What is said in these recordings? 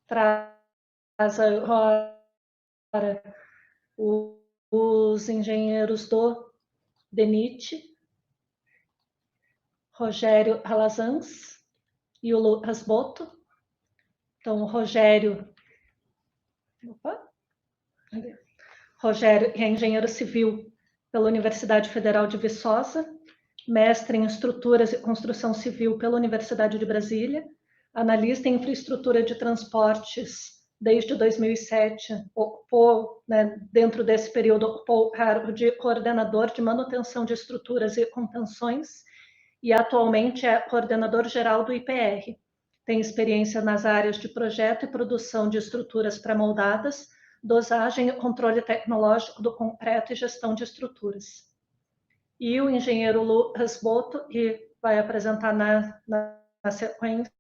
traz agora os engenheiros do DENIT, Rogério Calazans e o Lucas Boto. Então, o Rogério é engenheiro civil pela Universidade Federal de Viçosa, mestre em estruturas e construção civil pela Universidade de Brasília, analista em infraestrutura de transportes desde 2007, ocupou, dentro desse período, ocupou o cargo de coordenador de manutenção de estruturas e contenções e atualmente é coordenador geral do IPR. Tem experiência nas áreas de projeto e produção de estruturas pré-moldadas, dosagem e controle tecnológico do concreto e gestão de estruturas. E o engenheiro Lucas Boto, que vai apresentar na sequência,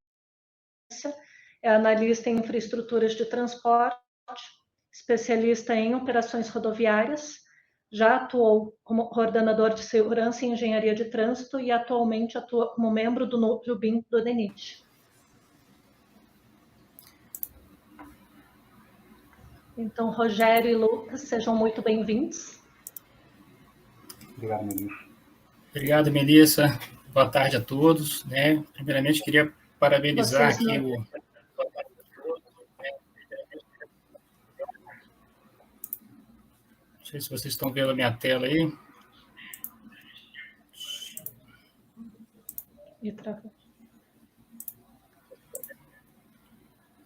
é analista em infraestruturas de transporte, especialista em operações rodoviárias, já atuou como coordenador de segurança e engenharia de trânsito e atualmente atua como membro do núcleo BIM do DENIT. Então, Rogério e Lucas, sejam muito bem-vindos. Obrigado, Melissa. Obrigado, Melissa. Boa tarde a todos. Primeiramente, queria parabenizar aqui o... Não sei se vocês estão vendo a minha tela aí.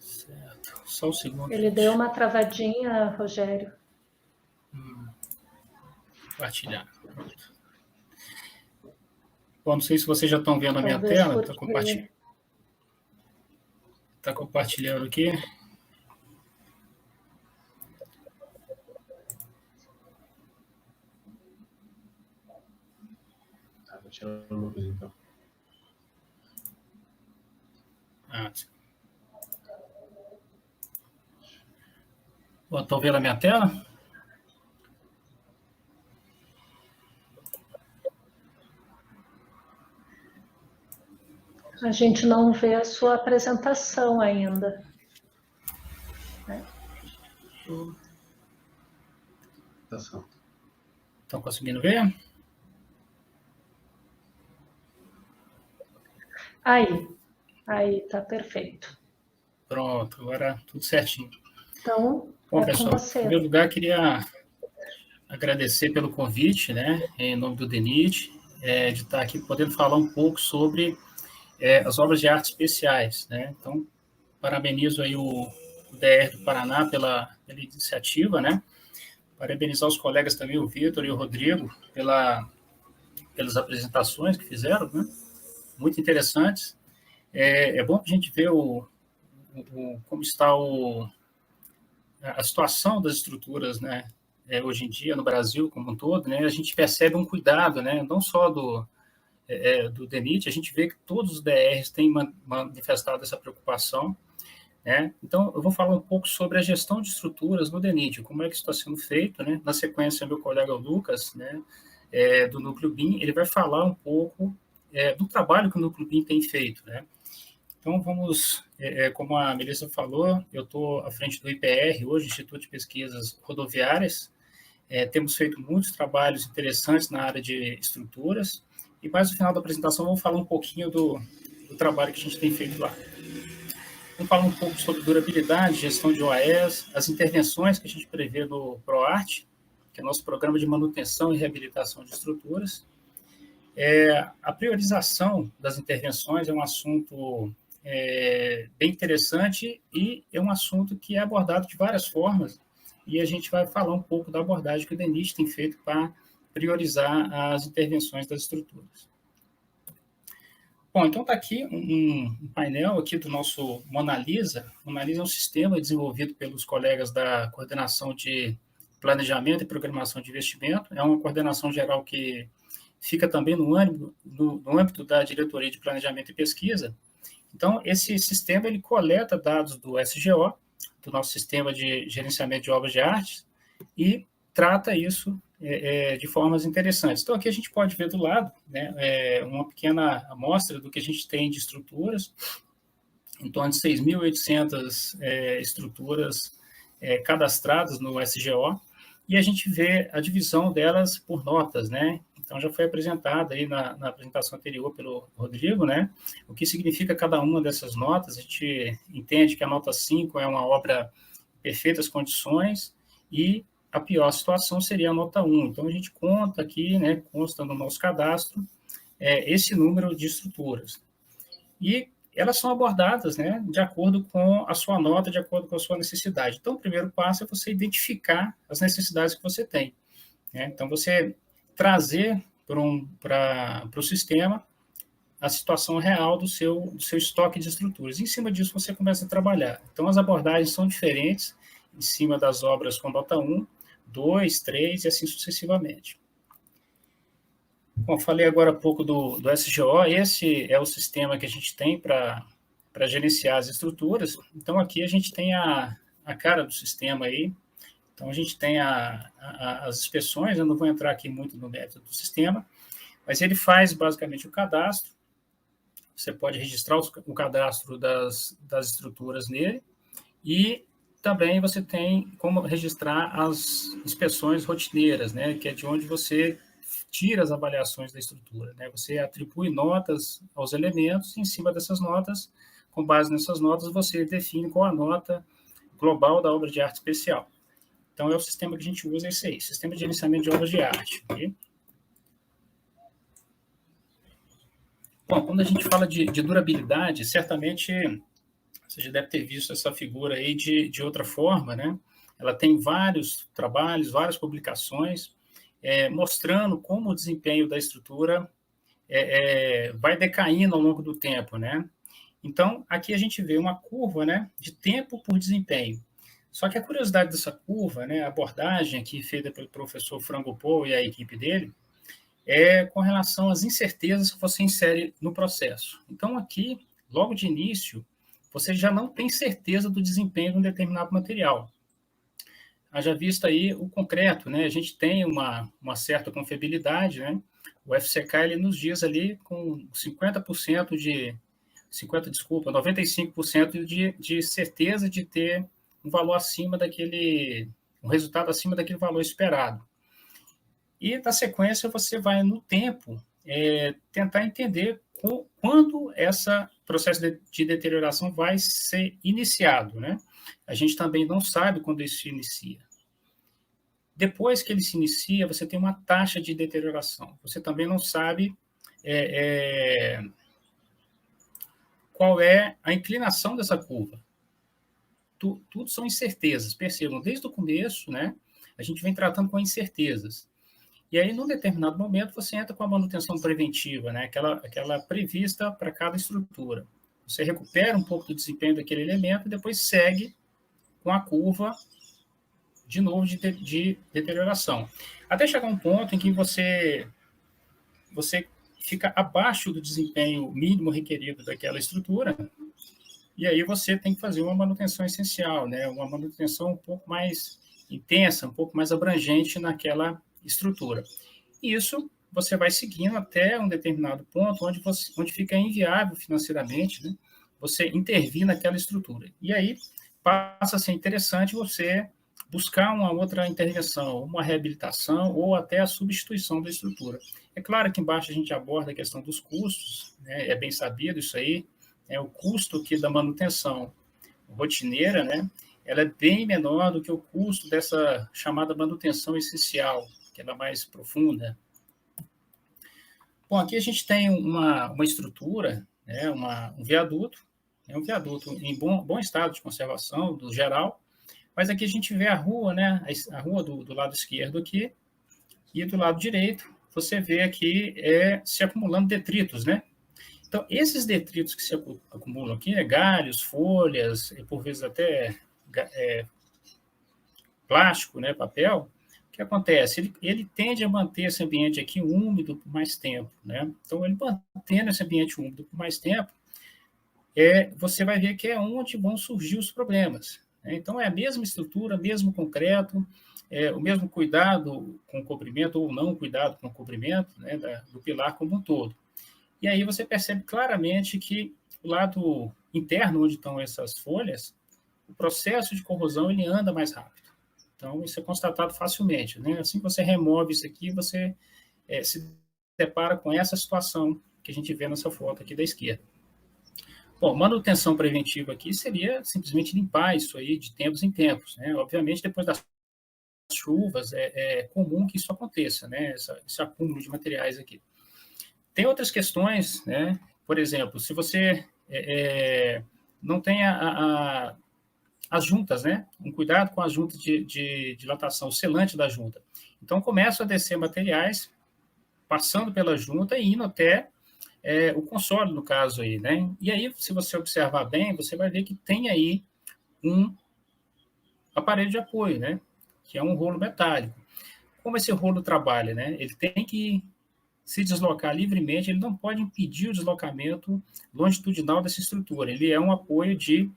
Certo. Só um segundo. Ele deu uma travadinha, Rogério. Compartilhar. Pronto. Bom, não sei se vocês já estão vendo a minha tela. Está compartilhando aqui. Vou tirar o Lucas, então. Sim. Bom, estão vendo a minha tela? A gente não vê a sua apresentação ainda. Estão conseguindo ver? Aí, tá perfeito. Pronto, agora tudo certinho. Então, bom, pessoal, em primeiro lugar, queria agradecer pelo convite, em nome do DENIT, de estar aqui podendo falar um pouco sobre as obras de arte especiais. Então, parabenizo aí o DR do Paraná pela iniciativa, Parabenizar os colegas também, o Vitor e o Rodrigo, pelas apresentações que fizeram, muito interessantes. É bom a gente ver como está a situação das estruturas, hoje em dia no Brasil como um todo, a gente percebe um cuidado, não só do DENIT, a gente vê que todos os DRs têm manifestado essa preocupação. Então, eu vou falar um pouco sobre a gestão de estruturas no DENIT, como é que isso está sendo feito. Na sequência, meu colega Lucas, do Núcleo BIM, ele vai falar um pouco do trabalho que o Núcleo BIM tem feito. Então, vamos, como a Melissa falou, eu estou à frente do IPR, hoje, Instituto de Pesquisas Rodoviárias. Temos feito muitos trabalhos interessantes na área de estruturas, e mais no final da apresentação, vou falar um pouquinho do trabalho que a gente tem feito lá. Vamos falar um pouco sobre durabilidade, gestão de OAS, as intervenções que a gente prevê no PROART, que é nosso programa de manutenção e reabilitação de estruturas. A priorização das intervenções é um assunto bem interessante e é um assunto que é abordado de várias formas, e a gente vai falar um pouco da abordagem que o DENIT tem feito para priorizar as intervenções das estruturas. Bom, então está aqui um painel aqui do nosso Monalisa. Monalisa é um sistema desenvolvido pelos colegas da Coordenação de Planejamento e Programação de Investimento. É uma coordenação geral que fica também no âmbito da Diretoria de Planejamento e Pesquisa. Então, esse sistema ele coleta dados do SGO, do nosso Sistema de Gerenciamento de Obras de Arte, e trata isso de formas interessantes. Então, aqui a gente pode ver do lado uma pequena amostra do que a gente tem de estruturas. em torno de 6.800 estruturas cadastradas no SGO, e a gente vê a divisão delas por notas, né? Então, já foi apresentada aí na apresentação anterior pelo Rodrigo, né? O que significa cada uma dessas notas. A gente entende que a nota 5 é uma obra em perfeitas condições e a pior situação seria a nota 1. Então, a gente conta aqui, né? Consta no nosso cadastro esse número de estruturas. E elas são abordadas, né, de acordo com a sua nota, de acordo com a sua necessidade. Então, o primeiro passo é você identificar as necessidades que você tem, né? Então, você trazer para o sistema a situação real do seu estoque de estruturas. Em cima disso, você começa a trabalhar. Então, as abordagens são diferentes em cima das obras com nota 1, 2, 3 e assim sucessivamente. Bom, falei agora há pouco do SGO, esse é o sistema que a gente tem para gerenciar as estruturas. Então, aqui a gente tem a cara do sistema aí. Então, a gente tem as inspeções, eu não vou entrar aqui muito no método do sistema, mas ele faz basicamente o cadastro. Você pode registrar o cadastro das estruturas nele e também você tem como registrar as inspeções rotineiras, né, que é de onde você tira as avaliações da estrutura, né? Você atribui notas aos elementos, e em cima dessas notas, com base nessas notas, você define qual a nota global da obra de arte especial. Então, é o sistema que a gente usa, esse aí, Sistema de Gerenciamento de Obras de Arte. Okay? Bom, quando a gente fala de durabilidade, certamente você já deve ter visto essa figura aí de outra forma, né? Ela tem vários trabalhos, várias publicações, mostrando como o desempenho da estrutura vai decaindo ao longo do tempo, né? Então, aqui a gente vê uma curva, né, de tempo por desempenho. Só que a curiosidade dessa curva, né, a abordagem aqui feita pelo professor Frango Paul e a equipe dele, é com relação às incertezas que você insere no processo. Então, aqui, logo de início, você já não tem certeza do desempenho de um determinado material. Haja visto aí o concreto, né? A gente tem uma certa confiabilidade, né? O FCK, ele nos diz ali com 95% de certeza de ter um valor acima daquele, um resultado acima daquele valor esperado. E, na sequência, você vai, no tempo, tentar entender quando esse processo de deterioração vai ser iniciado, né? A gente também não sabe quando isso se inicia. Depois que ele se inicia, você tem uma taxa de deterioração. Você também não sabe qual é a inclinação dessa curva. Tudo são incertezas. Percebam, desde o começo, né, a gente vem tratando com incertezas. E aí, num determinado momento, você entra com a manutenção preventiva, né, aquela prevista para cada estrutura. Você recupera um pouco do desempenho daquele elemento e depois segue com a curva, de novo, de deterioração. Até chegar um ponto em que você fica abaixo do desempenho mínimo requerido daquela estrutura, e aí você tem que fazer uma manutenção essencial, né? Uma manutenção um pouco mais intensa, um pouco mais abrangente naquela estrutura. E isso você vai seguindo até um determinado ponto onde fica inviável financeiramente, né, você intervir naquela estrutura. E aí passa a ser interessante você buscar uma outra intervenção, uma reabilitação ou até a substituição da estrutura. É claro que embaixo a gente aborda a questão dos custos, né, é bem sabido isso aí, o custo aqui da manutenção rotineira, né, ela é bem menor do que o custo dessa chamada manutenção essencial, que ela é mais profunda. Bom, aqui a gente tem uma estrutura, né, um viaduto em bom estado de conservação, do geral, mas aqui a gente vê a rua, né, a rua do lado esquerdo aqui, e do lado direito você vê aqui se acumulando detritos, né? Então, esses detritos que se acumulam aqui, galhos, folhas, e por vezes até plástico, né, papel, o que acontece? Ele tende a manter esse ambiente aqui úmido por mais tempo, né? Então, ele mantendo esse ambiente úmido por mais tempo, você vai ver que é onde vão surgir os problemas, né? Então, é a mesma estrutura, mesmo concreto, o mesmo cuidado com o cobrimento ou não cuidado com o cobrimento, né, do pilar como um todo. E aí você percebe claramente que o lado interno, onde estão essas folhas, o processo de corrosão ele anda mais rápido. Então, isso é constatado facilmente, né? Assim que você remove isso aqui, você se depara com essa situação que a gente vê nessa foto aqui da esquerda. Bom, manutenção preventiva aqui seria simplesmente limpar isso aí de tempos em tempos, né? Obviamente, depois das chuvas, é comum que isso aconteça, né? Esse acúmulo de materiais aqui. Tem outras questões, né? Por exemplo, se você não tem as juntas, né? Um cuidado com as juntas de dilatação, o selante da junta. Então, começam a descer materiais, passando pela junta e indo até o console, no caso aí, né? E aí, se você observar bem, você vai ver que tem aí um aparelho de apoio, né? Que é um rolo metálico. Como esse rolo trabalha, né? Ele tem que se deslocar livremente, ele não pode impedir o deslocamento longitudinal dessa estrutura. Ele é um apoio de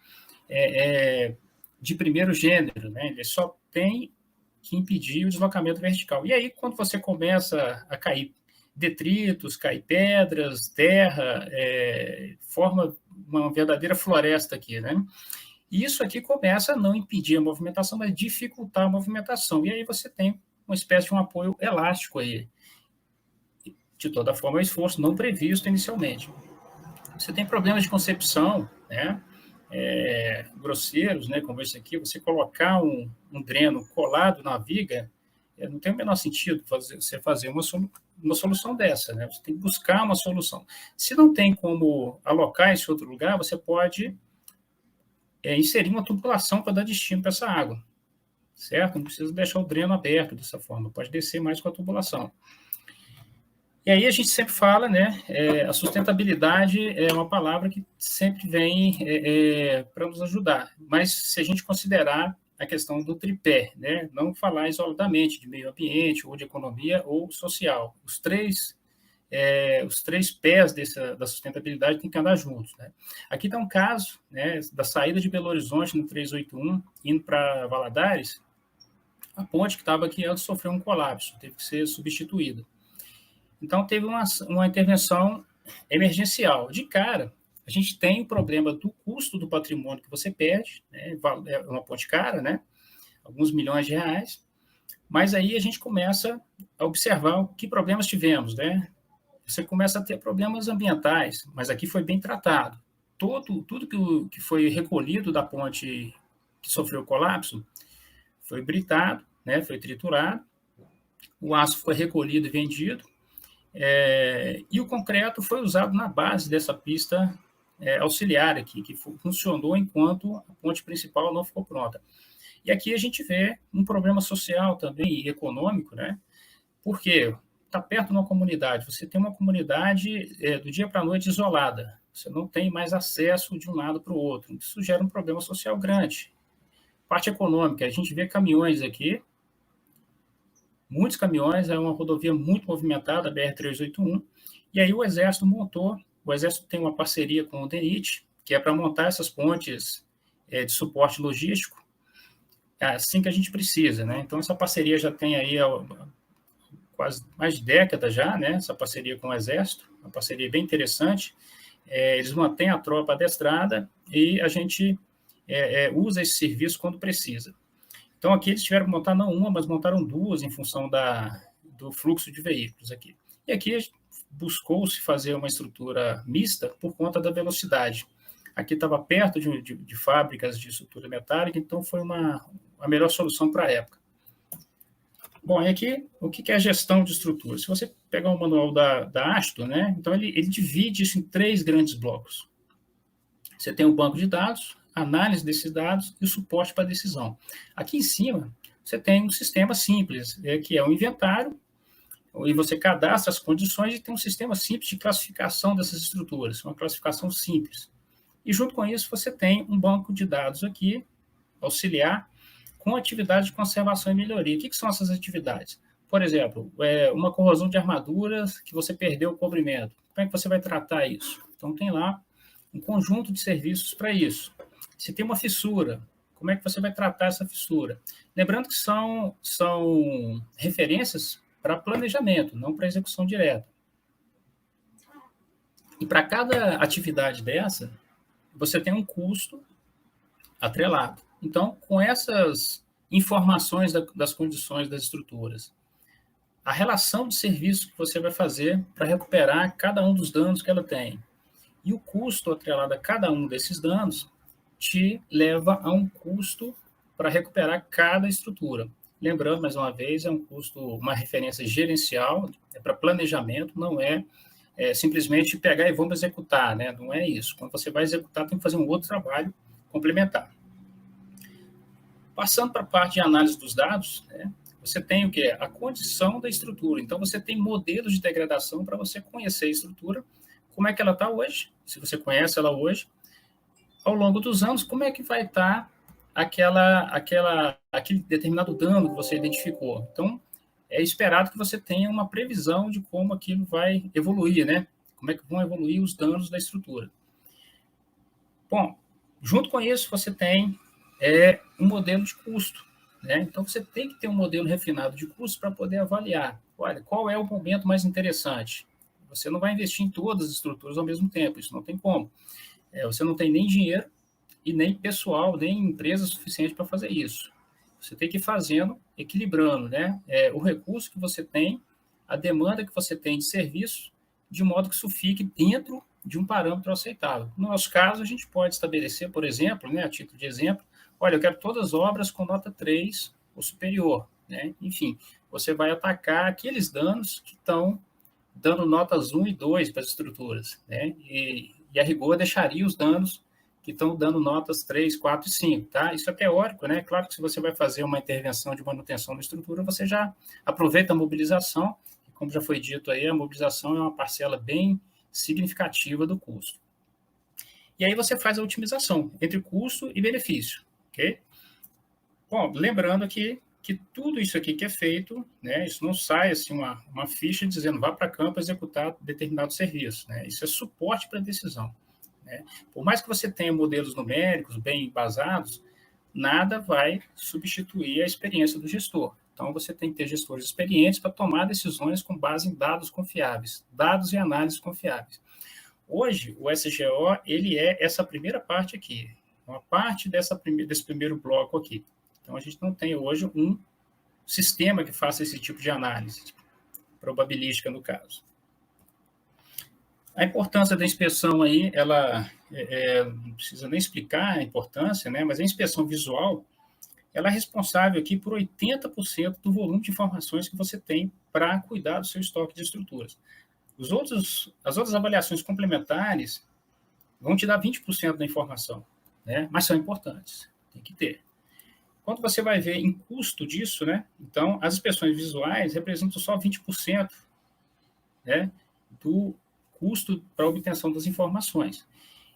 primeiro gênero, né? Ele só tem que impedir o deslocamento vertical. E aí, quando você começa a cair detritos, cair pedras, terra, forma uma verdadeira floresta aqui, né? E isso aqui começa a não impedir a movimentação, mas dificultar a movimentação. E aí você tem uma espécie de um apoio elástico aí. De toda forma, é um esforço não previsto inicialmente. Você tem problemas de concepção, né? Grosseiros, né? Como esse aqui, você colocar um dreno colado na viga, não tem o menor sentido você fazer uma solução dessa, né? Você tem que buscar uma solução. Se não tem como alocar esse outro lugar, você pode inserir uma tubulação para dar destino para essa água, certo? Não precisa deixar o dreno aberto dessa forma, pode descer mais com a tubulação. E aí a gente sempre fala, né, a sustentabilidade é uma palavra que sempre vem para nos ajudar, mas se a gente considerar a questão do tripé, né, não falar isoladamente de meio ambiente, ou de economia, ou social. Os três pés da sustentabilidade têm que andar juntos, né? Aqui está um caso, né, da saída de Belo Horizonte no 381, indo para Valadares, a ponte que estava aqui antes sofreu um colapso, teve que ser substituída. Então, teve uma intervenção emergencial. De cara, a gente tem o problema do custo do patrimônio que você perde, né? É uma ponte cara, né? Alguns milhões de reais, mas aí a gente começa a observar que problemas tivemos, né? Você começa a ter problemas ambientais, mas aqui foi bem tratado. Tudo que foi recolhido da ponte que sofreu colapso foi britado, né? Foi triturado, o aço foi recolhido e vendido, e o concreto foi usado na base dessa pista auxiliar aqui, que funcionou enquanto a ponte principal não ficou pronta. E aqui a gente vê um problema social também e econômico, né? Porque está perto de uma comunidade, você tem uma comunidade do dia para a noite isolada, você não tem mais acesso de um lado para o outro, isso gera um problema social grande. Parte econômica, a gente vê caminhões aqui, muitos caminhões, é uma rodovia muito movimentada, a BR-381, e aí o Exército tem uma parceria com o DENIT, que é para montar essas pontes de suporte logístico, assim que a gente precisa, né? Então, essa parceria já tem aí quase mais de década já, né? Essa parceria com o Exército, uma parceria bem interessante, eles mantêm a tropa adestrada e a gente usa esse serviço quando precisa. Então, aqui eles tiveram que montar não uma, mas montaram duas em função do fluxo de veículos aqui. E aqui buscou-se fazer uma estrutura mista por conta da velocidade. Aqui estava perto de fábricas de estrutura metálica, então foi a melhor solução para a época. Bom, e aqui, o que é a gestão de estrutura? Se você pegar o manual da Asto, né, então ele divide isso em 3 grandes blocos. Você tem o banco de dados, análise desses dados e o suporte para a decisão. Aqui em cima, você tem um sistema simples, que é o inventário, e você cadastra as condições e tem um sistema simples de classificação dessas estruturas, uma classificação simples. E junto com isso, você tem um banco de dados aqui, auxiliar, com atividades de conservação e melhoria. O que são essas atividades? Por exemplo, uma corrosão de armaduras que você perdeu o cobrimento. Como é que você vai tratar isso? Então, tem lá um conjunto de serviços para isso. Se tem uma fissura, como é que você vai tratar essa fissura? Lembrando que são referências para planejamento, não para execução direta. E para cada atividade dessa, você tem um custo atrelado. Então, com essas informações das condições das estruturas, a relação de serviço que você vai fazer para recuperar cada um dos danos que ela tem e o custo atrelado a cada um desses danos te leva a um custo para recuperar cada estrutura. Lembrando, mais uma vez, é um custo, uma referência gerencial, é para planejamento, não é simplesmente pegar e vamos executar, né? Não é isso. Quando você vai executar, tem que fazer um outro trabalho complementar. Passando para a parte de análise dos dados, né? Você tem o quê? A condição da estrutura. Então, você tem modelos de degradação para você conhecer a estrutura, como é que ela está hoje, se você conhece ela hoje, ao longo dos anos, como é que vai estar aquele determinado dano que você identificou. Então, é esperado que você tenha uma previsão de como aquilo vai evoluir, né? Como é que vão evoluir os danos da estrutura. Bom, junto com isso, você tem um modelo de custo, né? Então, você tem que ter um modelo refinado de custo para poder avaliar. Olha, qual é o momento mais interessante? Você não vai investir em todas as estruturas ao mesmo tempo, isso não tem como. Você não tem nem dinheiro e nem pessoal, nem empresa suficiente para fazer isso. Você tem que ir fazendo, equilibrando, né? O recurso que você tem, a demanda que você tem de serviço, de modo que isso fique dentro de um parâmetro aceitável. No nosso caso, a gente pode estabelecer, por exemplo, né, a título de exemplo, olha, eu quero todas as obras com nota 3 ou superior, né? Enfim, você vai atacar aqueles danos que estão dando notas 1 e 2 para as estruturas, né? E a rigor deixaria os danos que estão dando notas 3, 4 e 5, tá? Isso é teórico, né? Claro que se você vai fazer uma intervenção de manutenção da estrutura, você já aproveita a mobilização, e como já foi dito aí, a mobilização é uma parcela bem significativa do custo. E aí você faz a otimização entre custo e benefício, ok? Bom, lembrando que tudo isso aqui que é feito, né, isso não sai assim uma ficha dizendo vá para campo executar determinado serviço, né? Isso é suporte para a decisão, né? Por mais que você tenha modelos numéricos bem embasados, nada vai substituir a experiência do gestor. Então, você tem que ter gestores experientes para tomar decisões com base em dados confiáveis, dados e análises confiáveis. Hoje, o SGO, ele é essa primeira parte aqui, uma parte desse primeiro bloco aqui. Então, a gente não tem hoje um sistema que faça esse tipo de análise, probabilística no caso. A importância da inspeção aí, ela não precisa nem explicar a importância, né? Mas a inspeção visual, ela é responsável aqui por 80% do volume de informações que você tem para cuidar do seu estoque de estruturas. As outras avaliações complementares vão te dar 20% da informação, né? Mas são importantes, tem que ter. Quando você vai ver em custo disso, né? Então, as inspeções visuais representam só 20%, né, do custo para a obtenção das informações.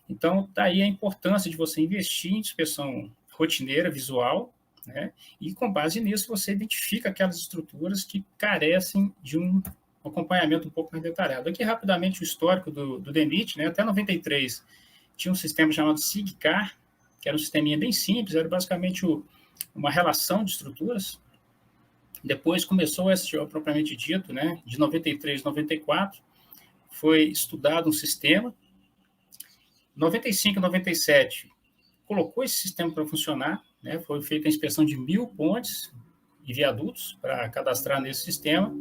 Então, daí a importância de você investir em inspeção rotineira, visual, né, e com base nisso você identifica aquelas estruturas que carecem de um acompanhamento um pouco mais detalhado. Aqui, rapidamente, o histórico do DENIT, né, até 93, tinha um sistema chamado SIGCAR, que era um sisteminha bem simples, era basicamente uma relação de estruturas. Depois começou o SGO propriamente dito, né? De 93 a 94, foi estudado um sistema. 95 e 97, colocou esse sistema para funcionar, né? Foi feita a inspeção de 1.000 pontes e viadutos para cadastrar nesse sistema.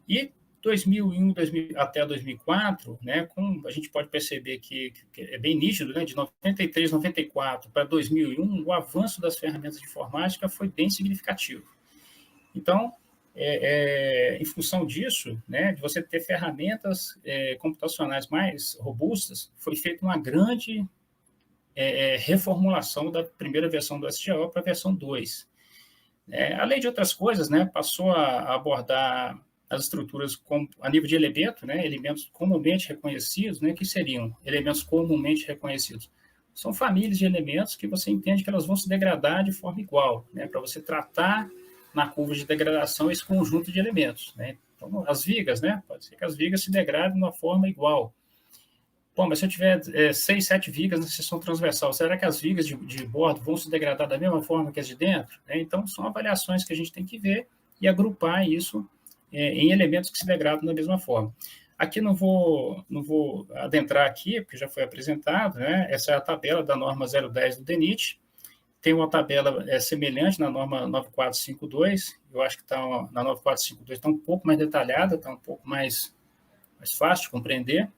E 2001 até 2004, né, a gente pode perceber que é bem nítido, né, de 93, 94 para 2001, o avanço das ferramentas de informática foi bem significativo. Então, em função disso, né, de você ter ferramentas computacionais mais robustas, foi feita uma grande reformulação da primeira versão do SGO para a versão 2. Além de outras coisas, né, passou a abordar as estruturas a nível de elemento, né, elementos comumente reconhecidos, né, que seriam elementos comumente reconhecidos. São famílias de elementos que você entende que elas vão se degradar de forma igual, né, para você tratar na curva de degradação esse conjunto de elementos, né. Então, as vigas, né, pode ser que as vigas se degradem de uma forma igual. Bom, mas se eu tiver 6, 7 vigas na seção transversal, será que as vigas de bordo vão se degradar da mesma forma que as de dentro? Então, são avaliações que a gente tem que ver e agrupar isso em elementos que se degradam da mesma forma. Aqui não vou adentrar aqui, porque já foi apresentado, né? Essa é a tabela da norma 010 do DENIT. Tem uma tabela semelhante na norma 9452, eu acho que na 9452 está um pouco mais detalhada, está um pouco mais fácil de compreender.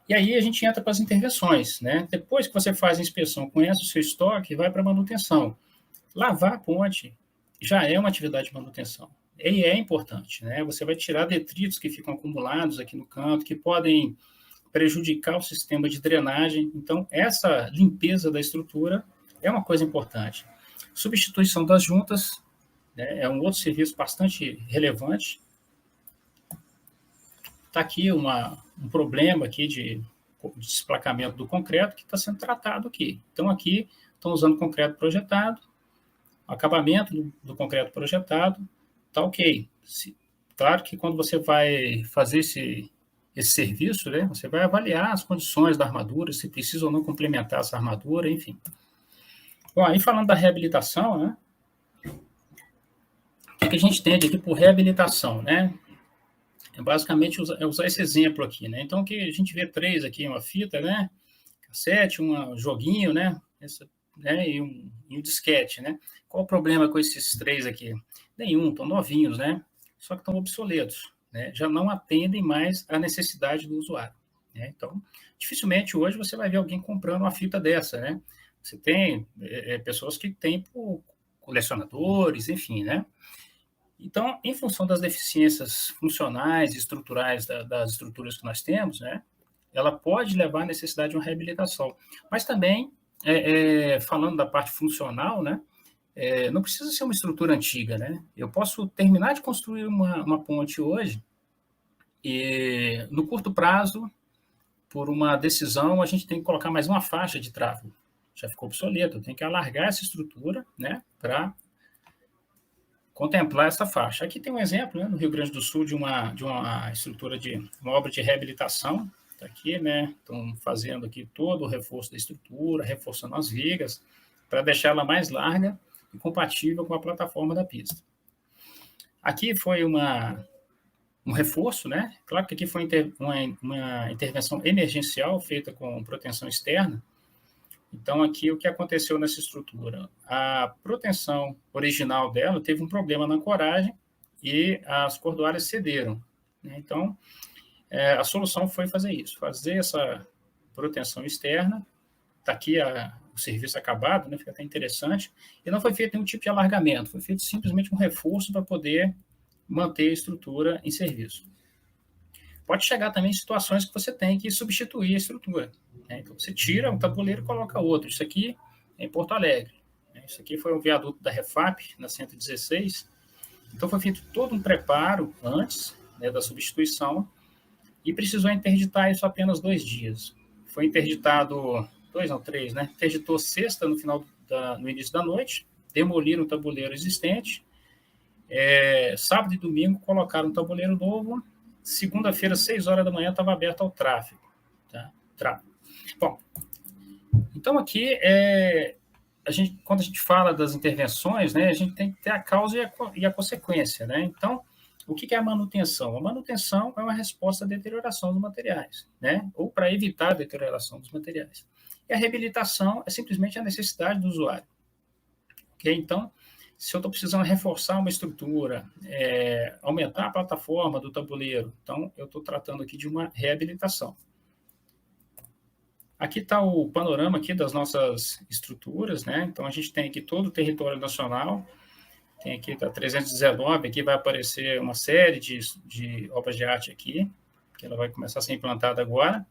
E aí a gente entra para as intervenções, né? Depois que você faz a inspeção, conhece o seu estoque, vai para a manutenção. Lavar a ponte já é uma atividade de manutenção. E é importante, né? Você vai tirar detritos que ficam acumulados aqui no canto, que podem prejudicar o sistema de drenagem. Então, essa limpeza da estrutura é uma coisa importante. Substituição das juntas, né, é um outro serviço bastante relevante. Está aqui um problema aqui de desplacamento do concreto que está sendo tratado aqui. Então, aqui estão usando concreto projetado, acabamento do concreto projetado, está ok. Claro que quando você vai fazer esse serviço, né, você vai avaliar as condições da armadura, se precisa ou não complementar essa armadura, enfim. Bom, aí falando da reabilitação, né, o que a gente entende aqui por reabilitação, né? É basicamente usar esse exemplo aqui, né? Então, que a gente vê 3 aqui, uma fita, né? Cassete, um joguinho, né? Né? E um disquete, né? Qual o problema com esses 3 aqui? Nenhum, estão novinhos, né? Só que estão obsoletos, né? Já não atendem mais à necessidade do usuário, né? Então, dificilmente hoje você vai ver alguém comprando uma fita dessa, né? Você tem pessoas que têm por colecionadores, enfim, né? Então, em função das deficiências funcionais e estruturais das estruturas que nós temos, né, ela pode levar à necessidade de uma reabilitação. Mas também, falando da parte funcional, né, não precisa ser uma estrutura antiga, né? Eu posso terminar de construir uma ponte hoje e, no curto prazo, por uma decisão, a gente tem que colocar mais uma faixa de tráfego. Já ficou obsoleto, eu tenho que alargar essa estrutura, né, para contemplar essa faixa. Aqui tem um exemplo, né, no Rio Grande do Sul, de uma estrutura uma obra de reabilitação. Está aqui, né? Estão fazendo aqui todo o reforço da estrutura, reforçando as vigas, para deixá-la mais larga e compatível com a plataforma da pista. Aqui foi um reforço, né? Claro que aqui foi uma intervenção emergencial feita com proteção externa. Então, aqui, o que aconteceu nessa estrutura? A proteção original dela teve um problema na ancoragem e as cordoárias cederam, né? Então, a solução foi fazer isso, fazer essa proteção externa. Está aqui o serviço acabado, né? Fica até interessante. E não foi feito nenhum tipo de alargamento, foi feito simplesmente um reforço para poder manter a estrutura em serviço. Pode chegar também em situações que você tem que substituir a estrutura, né? Então, você tira um tabuleiro e coloca outro. Isso aqui é em Porto Alegre, né? Isso aqui foi um viaduto da Refap, na 116. Então, foi feito todo um preparo antes, né, da substituição e precisou interditar isso apenas 2 dias. Foi interditado 2 ou 3, né? Interditou sexta no início da noite, demoliram o tabuleiro existente. Sábado e domingo colocaram um tabuleiro novo. Segunda-feira, 6 horas da manhã, estava aberto ao tráfego. Tá? Bom, então aqui, quando a gente fala das intervenções, né, a gente tem que ter a causa e a consequência, né? Então, o que é a manutenção? A manutenção é uma resposta à deterioração dos materiais, né? Ou para evitar a deterioração dos materiais. E a reabilitação é simplesmente a necessidade do usuário. Okay? Então, se eu estou precisando reforçar uma estrutura, aumentar a plataforma do tabuleiro, então eu estou tratando aqui de uma reabilitação. Aqui está o panorama aqui das nossas estruturas, né? Então a gente tem aqui todo o território nacional, tem aqui, está 319, aqui vai aparecer uma série de obras de arte aqui, que ela vai começar a ser implantada agora,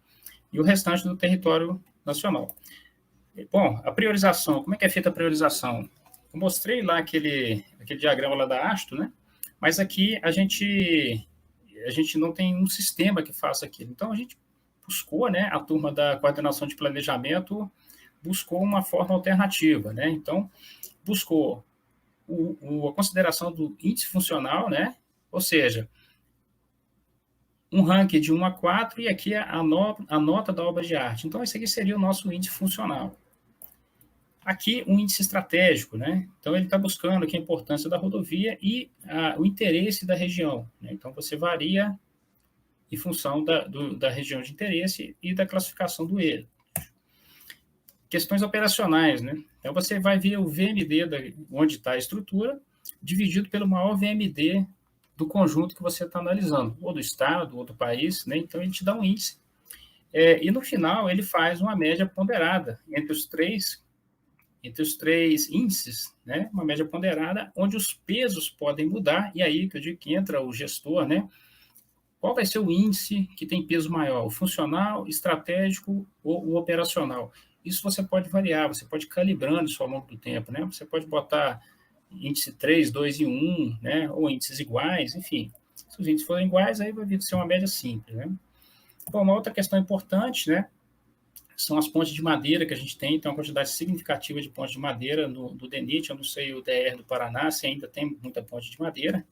e o restante do território nacional. Bom, a priorização, como é que é feita a priorização? Eu mostrei lá aquele diagrama lá da Asto, né? Mas aqui a gente não tem um sistema que faça aquilo. Então, a gente buscou, né? A turma da coordenação de planejamento buscou uma forma alternativa, né? Então, buscou a consideração do índice funcional, né? Ou seja, um ranking de 1 a 4 e aqui a nota da obra de arte. Então, esse aqui seria o nosso índice funcional. Aqui, um índice estratégico, né? Então, ele está buscando aqui a importância da rodovia e o interesse da região, né? Então, você varia em função da região de interesse e da classificação do eixo. Questões operacionais, né? Então, você vai ver o VMD, onde está a estrutura, dividido pelo maior VMD do conjunto que você está analisando, ou do estado, ou do país, né? Então, ele te dá um índice. E, no final, ele faz uma média ponderada entre os três índices, né? Uma média ponderada, onde os pesos podem mudar, e aí que eu digo que entra o gestor, né? Qual vai ser o índice que tem peso maior, o funcional, estratégico ou o operacional? Isso você pode variar, você pode ir calibrando isso ao longo do tempo, né? Você pode botar índice 3, 2 e 1, né? Ou índices iguais, enfim. Se os índices forem iguais, aí vai ser uma média simples, né? Bom, uma outra questão importante, né? São as pontes de madeira que a gente tem uma quantidade significativa de pontes de madeira do DENIT, eu não sei o DR do Paraná, se ainda tem muita ponte de madeira,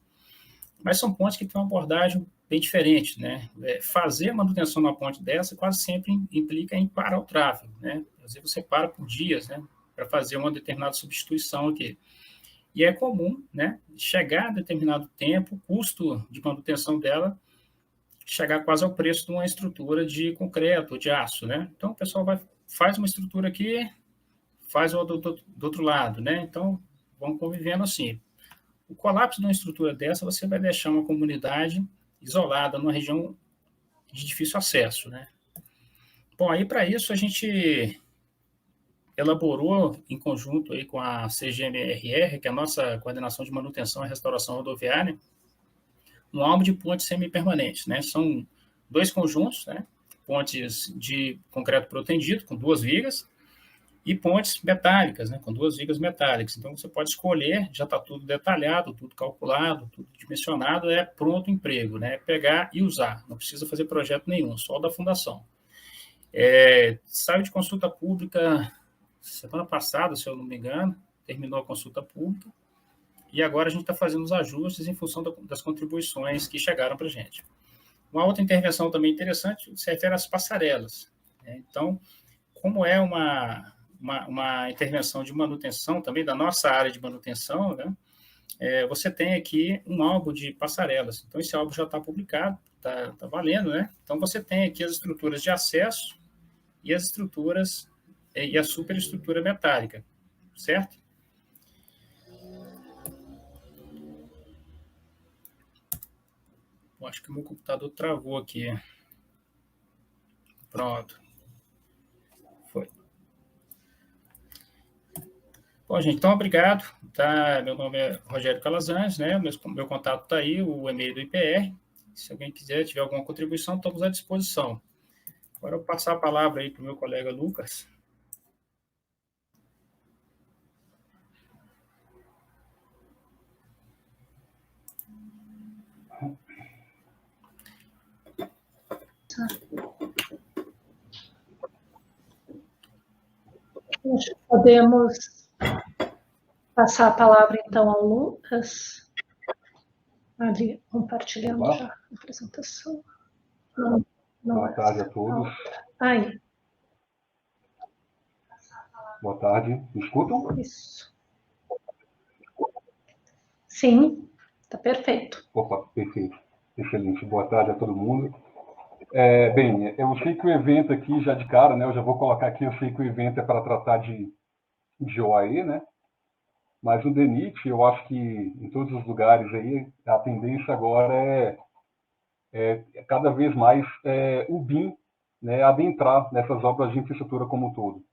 mas são pontes que têm uma abordagem bem diferente, né? Fazer a manutenção de uma ponte dessa quase sempre implica em parar o tráfego, né? Às vezes você para por dias, né? Para fazer uma determinada substituição aqui. E é comum, né? Chegar a determinado tempo, o custo de manutenção dela chegar quase ao preço de uma estrutura de concreto, de aço, né? Então, o pessoal faz uma estrutura aqui, faz outra do outro lado, né? Então, vão convivendo assim. O colapso de uma estrutura dessa, você vai deixar uma comunidade isolada, numa região de difícil acesso, né? Bom, aí para isso a gente elaborou em conjunto aí com a CGMRR, que é a nossa coordenação de manutenção e restauração rodoviária, um álbum de pontes semipermanentes, né? São 2 conjuntos, né? Pontes de concreto protendido, com 2 vigas, e pontes metálicas, né? Com 2 vigas metálicas. Então, você pode escolher, já está tudo detalhado, tudo calculado, tudo dimensionado, é pronto emprego, né? Pegar e usar, não precisa fazer projeto nenhum, só da fundação. Saiu de consulta pública semana passada, se eu não me engano, terminou a consulta pública, e agora a gente está fazendo os ajustes em função das contribuições que chegaram para a gente. Uma outra intervenção também interessante se refere às passarelas, né? Então, como é uma intervenção de manutenção também da nossa área de manutenção, né? Você tem aqui um álbum de passarelas. Então, esse álbum já está publicado, está valendo, né? Então, você tem aqui as estruturas de acesso e as estruturas e a superestrutura metálica, certo? Acho que o meu computador travou aqui. Pronto. Foi. Bom, gente, então, obrigado. Tá? Meu nome é Rogério Calazans, né? Meu contato está aí, o e-mail do IPR. Se alguém quiser, tiver alguma contribuição, estamos à disposição. Agora eu vou passar a palavra aí para o meu colega Lucas. Podemos passar a palavra, então, ao Lucas. Ali, compartilhando já a apresentação. Não Boa tarde a todos. Aí. Boa tarde. Me escutam? Isso. Sim, está perfeito. Opa, perfeito. Excelente. Boa tarde a todo mundo. Bem, eu sei que o evento aqui, já de cara, né, eu já vou colocar aqui, eu sei que o evento é para tratar de OAE, né? Mas o DENIT, eu acho que em todos os lugares aí, a tendência agora é cada vez mais o BIM, né, adentrar nessas obras de infraestrutura como um todo.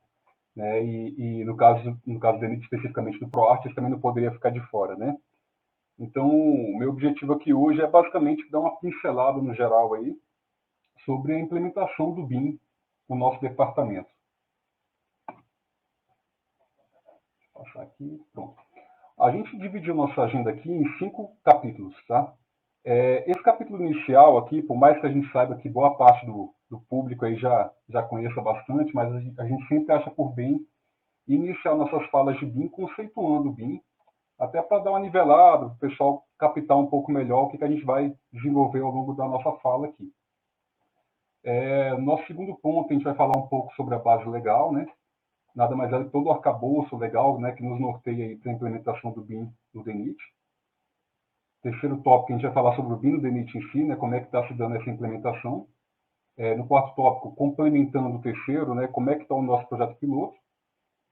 Né? E no caso do DENIT, especificamente do ProArtes, também não poderia ficar de fora, né? Então, o meu objetivo aqui hoje é basicamente dar uma pincelada no geral aí sobre a implementação do BIM no nosso departamento. Vou passar aqui, pronto. A gente dividiu nossa agenda aqui em 5 capítulos, tá? Esse capítulo inicial aqui, por mais que a gente saiba que boa parte do público aí já conheça bastante, mas a gente sempre acha por bem iniciar nossas falas de BIM conceituando o BIM, até para dar uma nivelada, o pessoal captar um pouco melhor o que a gente vai desenvolver ao longo da nossa fala aqui. Nosso segundo ponto, a gente vai falar um pouco sobre a base legal, né? Nada mais é que todo o arcabouço legal, né, que nos norteia para a implementação do BIM no DENIT. terceiro tópico, a gente vai falar sobre o BIM no DNIT em si, né, como é que está se dando essa implementação. No quarto tópico, complementando o terceiro, né, como é que está o nosso projeto piloto.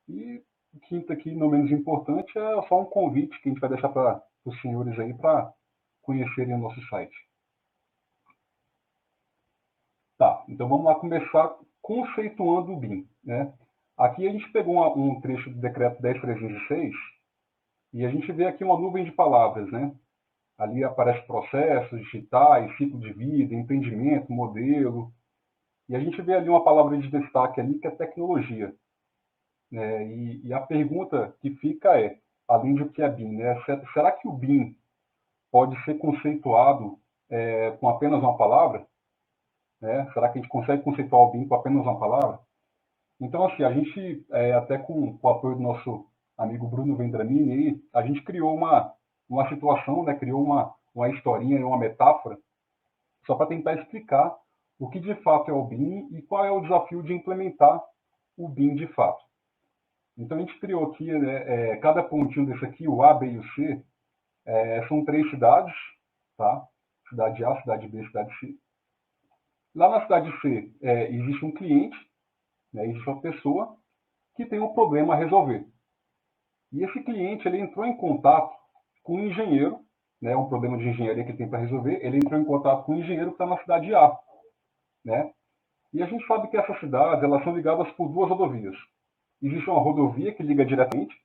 E o quinto aqui, não menos importante, é só um convite que a gente vai deixar para os senhores aí para conhecerem o nosso site. Tá, então vamos lá começar conceituando o BIM, né? Aqui a gente pegou um trecho do decreto 10.306 e a gente vê aqui uma nuvem de palavras, né? Ali aparece processos digitais, ciclo de vida, empreendimento, modelo. E a gente vê ali uma palavra de destaque ali que é tecnologia. Né? E a pergunta que fica é, além do que é BIM, né? Será que o BIM pode ser conceituado com apenas uma palavra? Né? Será que a gente consegue conceituar o BIM com apenas uma palavra? Então, assim, a gente, até com o apoio do nosso amigo Bruno Vendramini, a gente criou uma situação, né? Criou uma historinha, uma metáfora, só para tentar explicar o que de fato é o BIM e qual é o desafio de implementar o BIM de fato. Então, a gente criou aqui, né, cada pontinho desse aqui, o A, B e o C, são 3 cidades, tá? Cidade A, cidade B, cidade C. Lá na cidade C, existe um cliente, né, existe uma pessoa que tem um problema a resolver. E esse cliente, ele entrou em contato com um engenheiro, né, um problema de engenharia que ele tem para resolver, ele entrou em contato com um engenheiro que está na cidade A, né? E a gente sabe que essas cidades, elas são ligadas por 2 rodovias. Existe uma rodovia que liga diretamente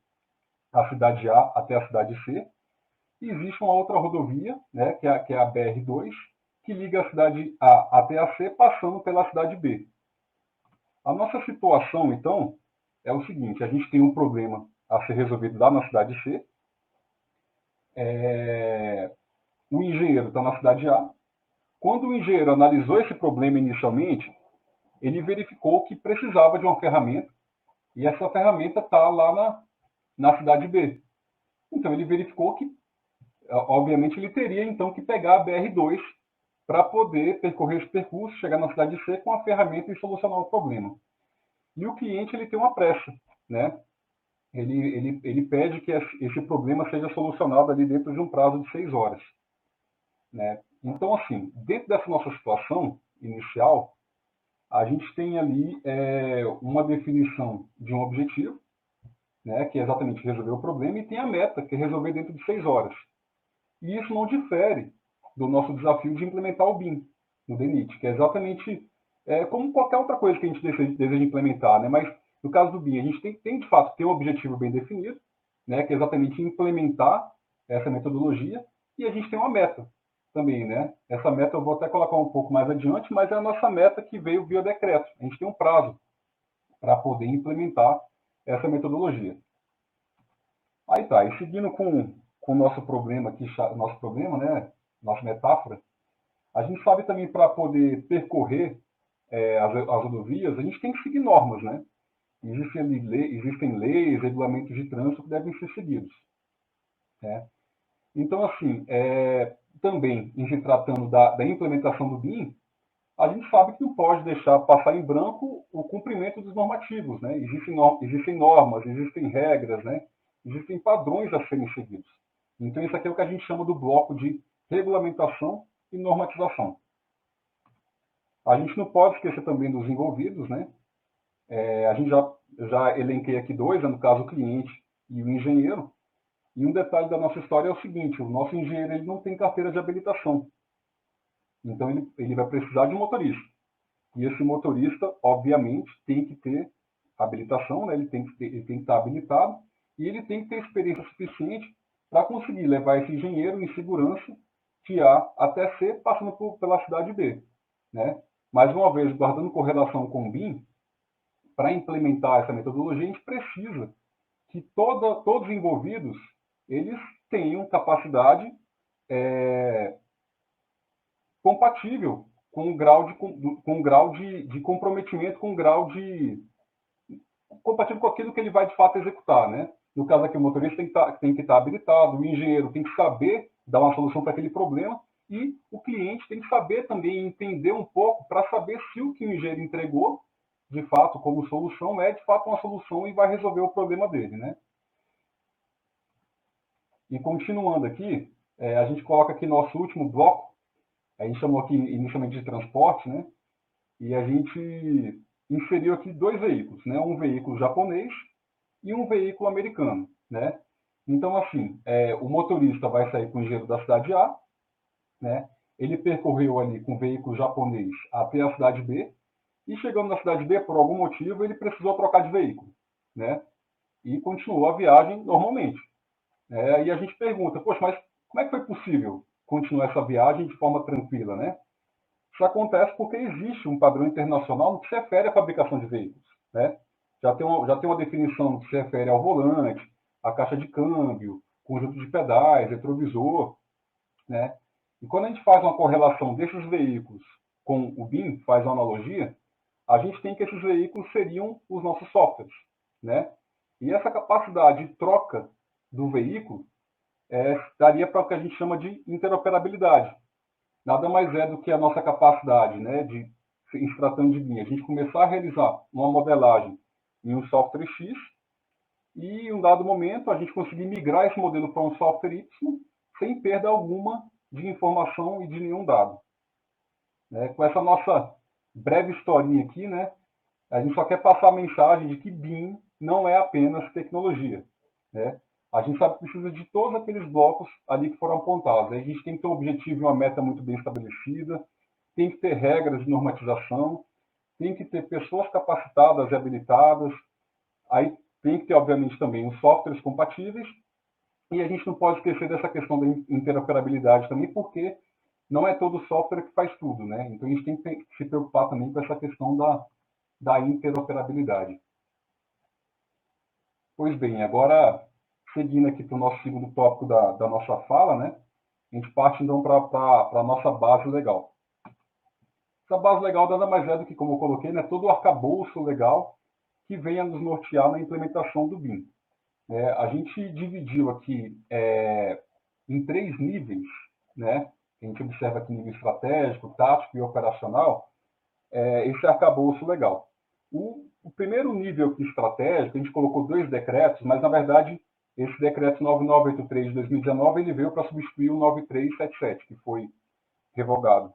a cidade A até a cidade C, e existe uma outra rodovia, né, que é a BR-2, que liga a cidade A até a C, passando pela cidade B. A nossa situação, então, é o seguinte, a gente tem um problema a ser resolvido lá na cidade C, o engenheiro está na cidade A. Quando o engenheiro analisou esse problema inicialmente, ele verificou que precisava de uma ferramenta, e essa ferramenta está lá na cidade B. Então, ele verificou que, obviamente, ele teria, então, que pegar a BR-2 para poder percorrer esse percurso, chegar na cidade C com a ferramenta e solucionar o problema. E o cliente, ele tem uma pressa, né? Ele pede que esse problema seja solucionado ali dentro de um prazo de 6 horas. Né? Então, assim, dentro dessa nossa situação inicial, a gente tem ali uma definição de um objetivo, né, que é exatamente resolver o problema, e tem a meta, que é resolver dentro de 6 horas. E isso não difere do nosso desafio de implementar o BIM no DNIT, que é exatamente como qualquer outra coisa que a gente deseja implementar, né? Mas no caso do BIM, a gente tem de fato ter um objetivo bem definido, né? Que é exatamente implementar essa metodologia, e a gente tem uma meta também, né? Essa meta eu vou até colocar um pouco mais adiante, mas é a nossa meta que veio via decreto. A gente tem um prazo para poder implementar essa metodologia. Aí tá, e seguindo com o nosso problema aqui, nosso problema, né? Nossa metáfora, a gente sabe também para poder percorrer as rodovias, a gente tem que seguir normas, né? Existem leis, regulamentos de trânsito que devem ser seguidos. Né? Então, assim, também, em se tratando da implementação do BIM, a gente sabe que não pode deixar passar em branco o cumprimento dos normativos. Né? Existem normas, existem regras, né? Existem padrões a serem seguidos. Então, isso aqui é o que a gente chama do bloco de regulamentação e normatização. A gente não pode esquecer também dos envolvidos, né? A gente já elenquei aqui 2, no caso o cliente e o engenheiro. E um detalhe da nossa história é o seguinte, o nosso engenheiro ele não tem carteira de habilitação. Então ele vai precisar de um motorista. E esse motorista, obviamente, tem que ter habilitação, né? Ele tem que estar habilitado e ele tem que ter experiência suficiente para conseguir levar esse engenheiro em segurança de A até C, passando pela cidade B. Né? Mais uma vez, guardando correlação com o BIM, para implementar essa metodologia, a gente precisa que todos os envolvidos eles tenham capacidade compatível com o grau de comprometimento, com o grau de compatível com aquilo que ele vai de fato executar, né? No caso aqui, o motorista tem que estar habilitado, o engenheiro tem que saber dar uma solução para aquele problema e o cliente tem que saber também entender um pouco para saber se o que o engenheiro entregou, de fato, como solução, é de fato uma solução e vai resolver o problema dele, né? E continuando aqui, A gente coloca aqui nosso último bloco, a gente chamou aqui inicialmente de transporte, né? E a gente inseriu aqui 2 veículos, né? Um veículo japonês e um veículo americano, né? Então, assim, o motorista vai sair com o engenheiro da cidade A, né? Ele percorreu ali com o veículo japonês até a cidade B, e chegando na cidade B, por algum motivo, ele precisou trocar de veículo, né? E continuou a viagem normalmente. E a gente pergunta, poxa, mas como é que foi possível continuar essa viagem de forma tranquila, né? Isso acontece porque existe um padrão internacional no que se refere à fabricação de veículos, né? Já tem uma definição no que se refere ao volante, à caixa de câmbio, conjunto de pedais, retrovisor, né? E quando a gente faz uma correlação desses veículos com o BIM, faz uma analogia, a gente tem que esses veículos seriam os nossos softwares, né? E essa capacidade de troca do veículo daria para o que a gente chama de interoperabilidade. Nada mais é do que a nossa capacidade, né, de, se tratando de BIM, a gente começar a realizar uma modelagem em um software X e, em um dado momento, a gente conseguir migrar esse modelo para um software Y sem perda alguma de informação e de nenhum dado. Com essa nossa breve historinha aqui, né, a gente só quer passar a mensagem de que BIM não é apenas tecnologia, né? A gente sabe que precisa de todos aqueles blocos ali que foram apontados. A gente tem que ter um objetivo e uma meta muito bem estabelecida, tem que ter regras de normatização, tem que ter pessoas capacitadas e habilitadas, aí tem que ter, obviamente, também os softwares compatíveis, e a gente não pode esquecer dessa questão da interoperabilidade também, porque não é todo software que faz tudo, né? Então a gente tem que se preocupar também com essa questão da interoperabilidade. Pois bem, agora, seguindo aqui para o nosso segundo tópico da nossa fala, né? A gente parte então para a nossa base legal. Essa base legal nada mais é do que, como eu coloquei, né, todo o arcabouço legal que venha nos nortear na implementação do BIM. A gente dividiu aqui em 3 níveis, né? A gente observa aqui nível estratégico, tático e operacional, esse arcabouço legal. O primeiro nível aqui estratégico, a gente colocou 2 decretos, mas, na verdade, esse decreto 9983 de 2019, ele veio para substituir o 9377, que foi revogado.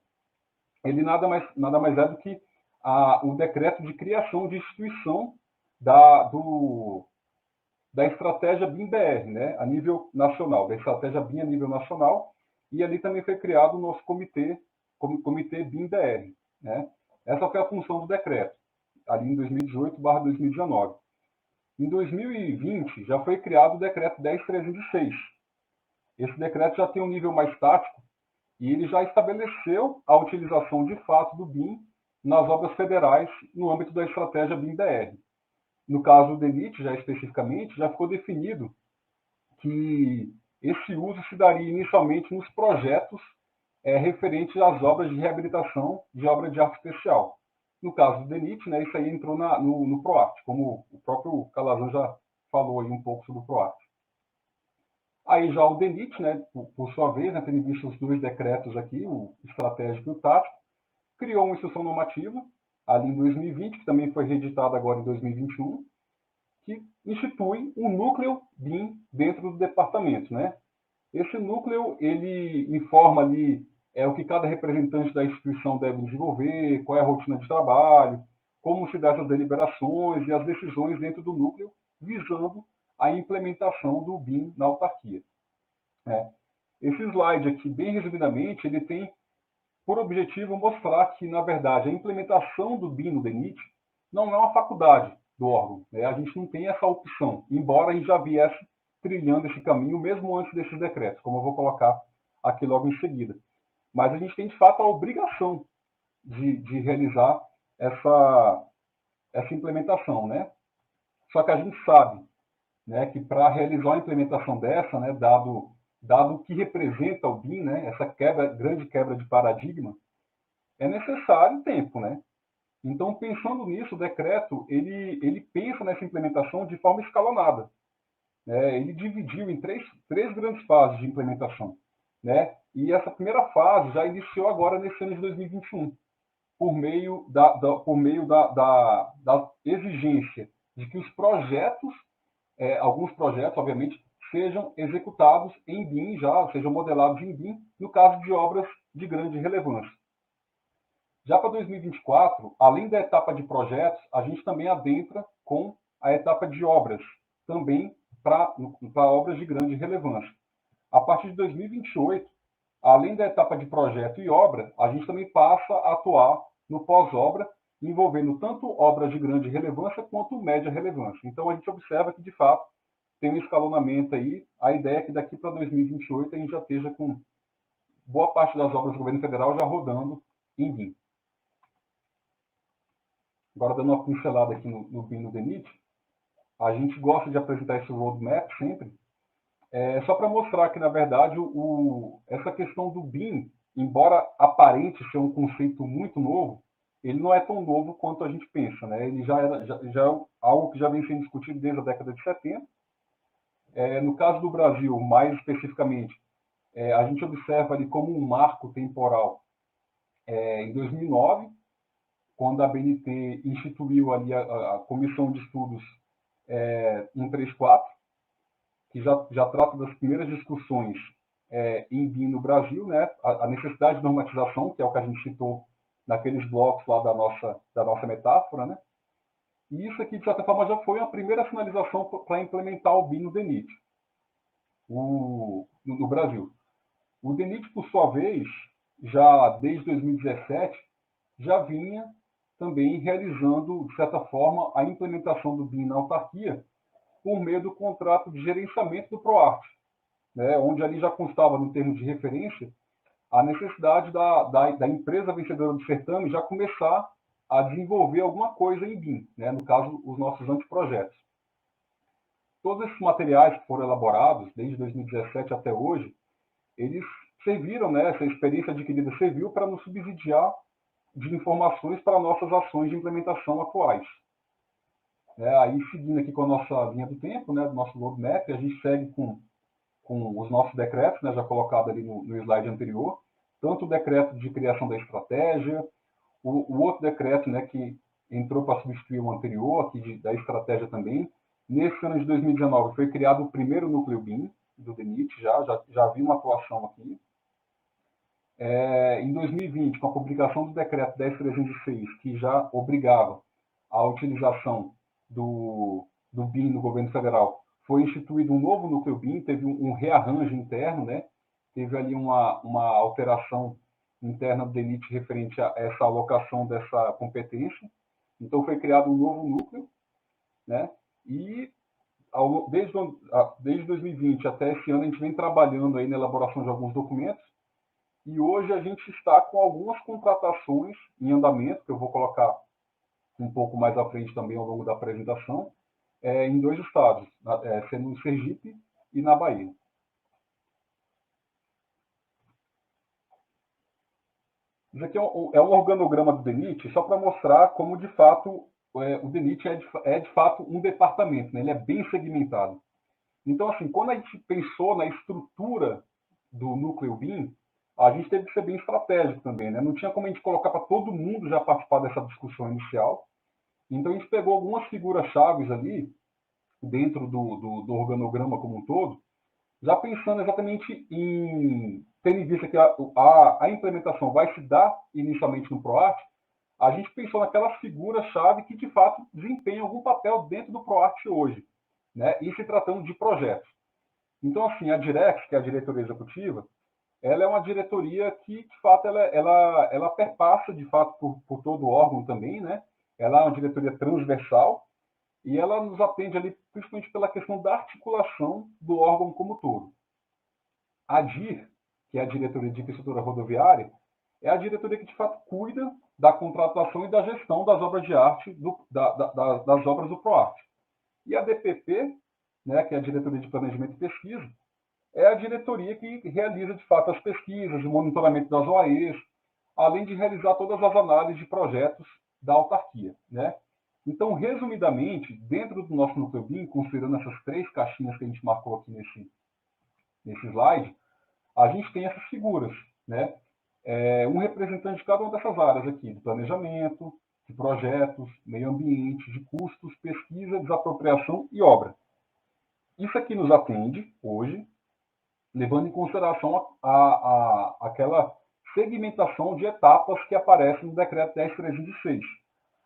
Ele nada mais é do que o decreto de criação de instituição da estratégia BIM-BR, né, a nível nacional, da estratégia BIM a nível nacional, e ali também foi criado o nosso comitê BIM-BR, né? Essa foi a função do decreto, ali em 2018/2019. Em 2020, já foi criado o decreto 10.306. Esse decreto já tem um nível mais tático e ele já estabeleceu a utilização de fato do BIM nas obras federais no âmbito da estratégia BIM-BR. No caso do DENIT, já especificamente, já ficou definido que esse uso se daria inicialmente nos projetos referentes às obras de reabilitação de obra de arte especial. No caso do DENIT, né, isso aí entrou no PROACT, como o próprio Calazan já falou aí um pouco sobre o PROACT. Aí já o DENIT, né, por sua vez, né, tendo visto os 2 decretos aqui, o estratégico e o tático, criou uma instrução normativa, ali em 2020, que também foi reeditada agora em 2021, que institui um núcleo BIM dentro do departamento, né? Esse núcleo, ele informa ali o que cada representante da instituição deve desenvolver, qual é a rotina de trabalho, como se dá essas deliberações e as decisões dentro do núcleo, visando a implementação do BIM na autarquia. Esse slide aqui, bem resumidamente, ele tem por objetivo mostrar que, na verdade, a implementação do BIM no DENIT não é uma faculdade do órgão. A gente não tem essa opção, embora a gente já viesse trilhando esse caminho, mesmo antes desses decretos, como eu vou colocar aqui logo em seguida. Mas a gente tem, de fato, a obrigação de realizar essa implementação, né? Só que a gente sabe, né, que para realizar uma implementação dessa, né, dado o que representa o BIM, né, essa grande quebra de paradigma, é necessário tempo, né? Então, pensando nisso, o decreto ele pensa nessa implementação de forma escalonada. Ele dividiu em três grandes fases de implementação, né? E essa primeira fase já iniciou agora nesse ano de 2021, por meio da exigência de que os projetos, alguns projetos, obviamente, sejam executados em BIM já, sejam modelados em BIM, no caso de obras de grande relevância. Já para 2024, além da etapa de projetos, a gente também adentra com a etapa de obras, também para obras de grande relevância. A partir de 2028, além da etapa de projeto e obra, a gente também passa a atuar no pós-obra, envolvendo tanto obras de grande relevância quanto média relevância. Então, a gente observa que, de fato, tem um escalonamento aí. A ideia é que daqui para 2028 a gente já esteja com boa parte das obras do governo federal já rodando em BIM. Agora, dando uma pincelada aqui no BIM no DENIT, a gente gosta de apresentar esse roadmap sempre, só para mostrar que, na verdade, essa questão do BIM, embora aparente ser um conceito muito novo, ele não é tão novo quanto a gente pensa, né? Ele já é algo que já vem sendo discutido desde a década de 70. No caso do Brasil, mais especificamente, a gente observa ali como um marco temporal em 2009, quando a BNT instituiu ali a Comissão de Estudos 134, que já trata das primeiras discussões em BIM no Brasil, né? A necessidade de normatização, que é o que a gente citou naqueles blocos lá da nossa metáfora, né? E isso aqui, de certa forma, já foi a primeira sinalização para implementar o BIM no DENIT, no Brasil. O DENIT, por sua vez, já desde 2017, já vinha também realizando, de certa forma, a implementação do BIM na autarquia por meio do contrato de gerenciamento do PROART, né, onde ali já constava, no termo de referência, a necessidade da empresa vencedora do certame já começar a desenvolver alguma coisa em BIM, né, no caso, os nossos anteprojetos. Todos esses materiais que foram elaborados, desde 2017 até hoje, eles serviram, né, essa experiência adquirida serviu para nos subsidiar de informações para nossas ações de implementação atuais. Aí, seguindo aqui com a nossa linha do tempo, né, do nosso roadmap, a gente segue com os nossos decretos, né, já colocado ali no slide anterior, tanto o decreto de criação da estratégia, o outro decreto, né, que entrou para substituir o anterior, aqui da estratégia também. Nesse ano de 2019 foi criado o primeiro núcleo BIM do DENIT, já havia uma atuação aqui. Em 2020, com a publicação do decreto 10.306, que já obrigava a utilização do BIM no governo federal, foi instituído um novo núcleo BIM, teve um rearranjo interno, né? Teve ali uma alteração interna do DENIT referente a essa alocação dessa competência. Então, foi criado um novo núcleo, né? E desde 2020 até esse ano, a gente vem trabalhando aí na elaboração de alguns documentos, e hoje a gente está com algumas contratações em andamento, que eu vou colocar um pouco mais à frente também ao longo da apresentação, em 2 estados, sendo no Sergipe e na Bahia. Isso aqui é um organograma do DENIT, só para mostrar como, de fato, o DENIT é de fato um departamento, né? Ele é bem segmentado. Então, assim, quando a gente pensou na estrutura do núcleo BIM, a gente teve que ser bem estratégico também, né? Não tinha como a gente colocar para todo mundo já participar dessa discussão inicial. Então, a gente pegou algumas figuras-chave ali, dentro do organograma como um todo, já pensando exatamente em, tendo em vista que a implementação vai se dar inicialmente no PROART, a gente pensou naquelas figuras-chave que, de fato, desempenham algum papel dentro do PROART hoje, né? E se tratando de projetos. Então, assim, a Direx, que é a diretoria executiva, ela é uma diretoria que, de fato, ela perpassa, de fato, por todo o órgão também, né? Ela é uma diretoria transversal e ela nos atende ali, principalmente pela questão da articulação do órgão como todo. A DIR, que é a diretoria de infraestrutura rodoviária, é a diretoria que, de fato, cuida da contratação e da gestão das obras de arte, das obras do PROART. E a DPP, né, que é a diretoria de planejamento e pesquisa, é a diretoria que realiza, de fato, as pesquisas, o monitoramento das OAEs, além de realizar todas as análises de projetos da autarquia, né? Então, resumidamente, dentro do nosso núcleo BIM, considerando essas 3 caixinhas que a gente marcou aqui nesse slide, a gente tem essas figuras, né? Um representante de cada uma dessas áreas aqui, de planejamento, de projetos, meio ambiente, de custos, pesquisa, desapropriação e obra. Isso aqui nos atende hoje, levando em consideração aquela segmentação de etapas que aparece no decreto 10.306.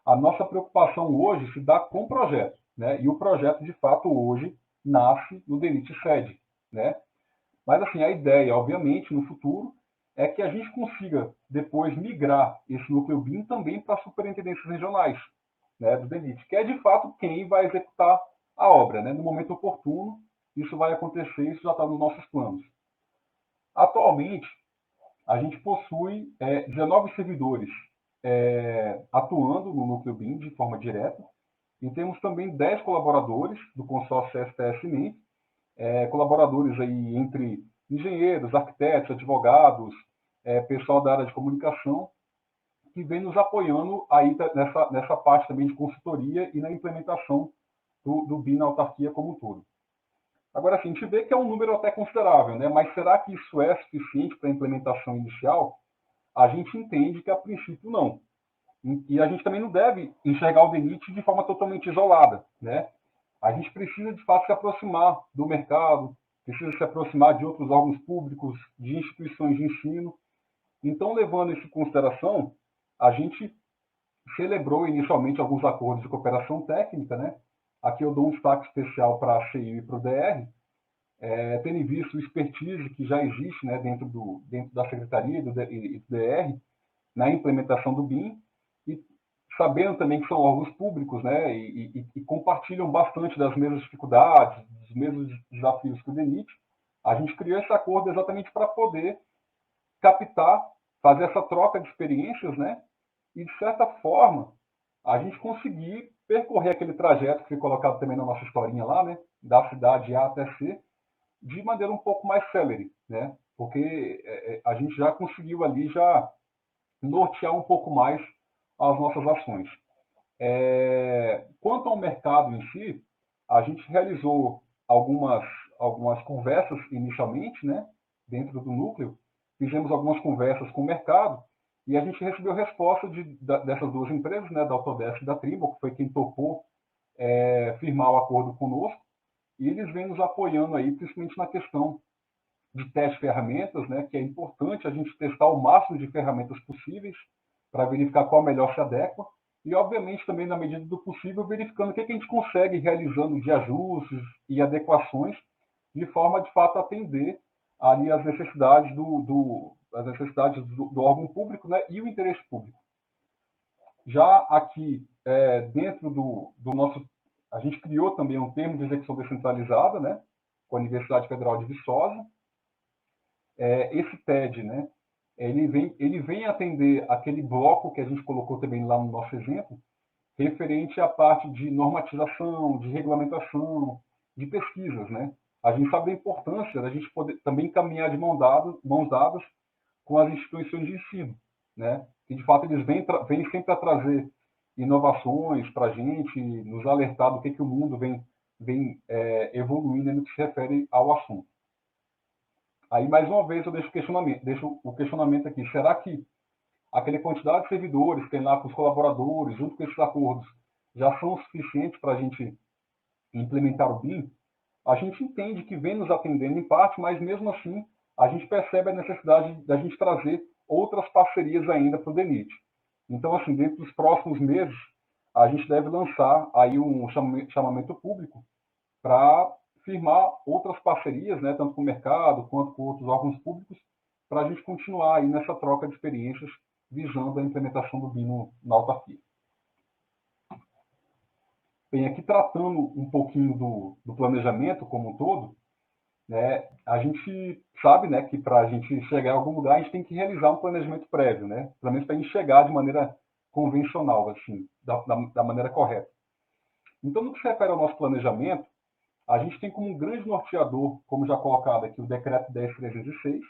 A nossa preocupação hoje se dá com o projeto, né? E o projeto, de fato, hoje nasce no DENIT sede, né? Mas, assim, a ideia, obviamente, no futuro, é que a gente consiga depois migrar esse núcleo BIM também para as superintendências regionais, né, do DENIT, que é, de fato, quem vai executar a obra, né? No momento oportuno, isso vai acontecer, isso já está nos nossos planos. Atualmente, a gente possui 19 servidores atuando no núcleo BIM de forma direta, e temos também 10 colaboradores do consórcio STS-MEN, colaboradores aí entre engenheiros, arquitetos, advogados, pessoal da área de comunicação, que vem nos apoiando aí nessa parte também de consultoria e na implementação do BIM na autarquia como um todo. Agora, assim, a gente vê que é um número até considerável, né? Mas será que isso é suficiente para a implementação inicial? A gente entende que, a princípio, não. E a gente também não deve enxergar o DENIT de forma totalmente isolada, né? A gente precisa, de fato, se aproximar do mercado, precisa se aproximar de outros órgãos públicos, de instituições de ensino. Então, levando isso em consideração, a gente celebrou inicialmente alguns acordos de cooperação técnica, né? Aqui eu dou um destaque especial para a CIU e para o DR, tendo em vista o expertise que já existe, né, dentro da Secretaria e do DR na implementação do BIM, e sabendo também que são órgãos públicos, né, e compartilham bastante das mesmas dificuldades, dos mesmos desafios que o DENIT, a gente criou esse acordo exatamente para poder captar, fazer essa troca de experiências, né, e, de certa forma, a gente conseguir percorrer aquele trajeto que foi colocado também na nossa historinha lá, né, da cidade A até C, de maneira um pouco mais célere, né, porque a gente já conseguiu ali já nortear um pouco mais as nossas ações. Quanto ao mercado em si, a gente realizou algumas conversas inicialmente, né, dentro do núcleo, fizemos algumas conversas com o mercado e a gente recebeu resposta dessas duas empresas, né, da Autodesk e da Trimble, que foi quem topou firmar o acordo conosco, e eles vêm nos apoiando aí, principalmente na questão de teste de ferramentas, né, que é importante a gente testar o máximo de ferramentas possíveis para verificar qual melhor se adequa, e, obviamente, também, na medida do possível, verificando o que a gente consegue realizando de ajustes e adequações, de forma, de fato, a atender ali as necessidades do órgão público, né, e o interesse público. Já aqui, dentro do nosso... A gente criou também um termo de execução descentralizada, né, com a Universidade Federal de Viçosa. Esse TED, né, ele vem atender aquele bloco que a gente colocou também lá no nosso exemplo, referente à parte de normatização, de regulamentação, de pesquisas, né? A gente sabe da importância da gente poder também caminhar de mãos dadas com as instituições de ensino, né? E, de fato, eles vêm sempre a trazer inovações para a gente, nos alertar do que o mundo vem evoluindo no que se refere ao assunto. Aí, mais uma vez, eu deixo o questionamento aqui. Será que aquela quantidade de servidores que tem lá com os colaboradores, junto com esses acordos, já são suficientes para a gente implementar o BIM? A gente entende que vem nos atendendo em parte, mas, mesmo assim, a gente percebe a necessidade da gente trazer outras parcerias ainda para o DENIT. Então, assim, dentro dos próximos meses, a gente deve lançar aí um chamamento público para firmar outras parcerias, né, tanto com o mercado quanto com outros órgãos públicos, para a gente continuar aí nessa troca de experiências visando a implementação do BIM na autarquia. Bem, aqui tratando um pouquinho do planejamento como um todo, né, a gente sabe, né, que para a gente chegar a algum lugar, a gente tem que realizar um planejamento prévio, né, pelo menos para a gente chegar de maneira convencional, assim, da maneira correta. Então, no que se refere ao nosso planejamento, a gente tem como um grande norteador, como já colocado aqui, o decreto 10.306,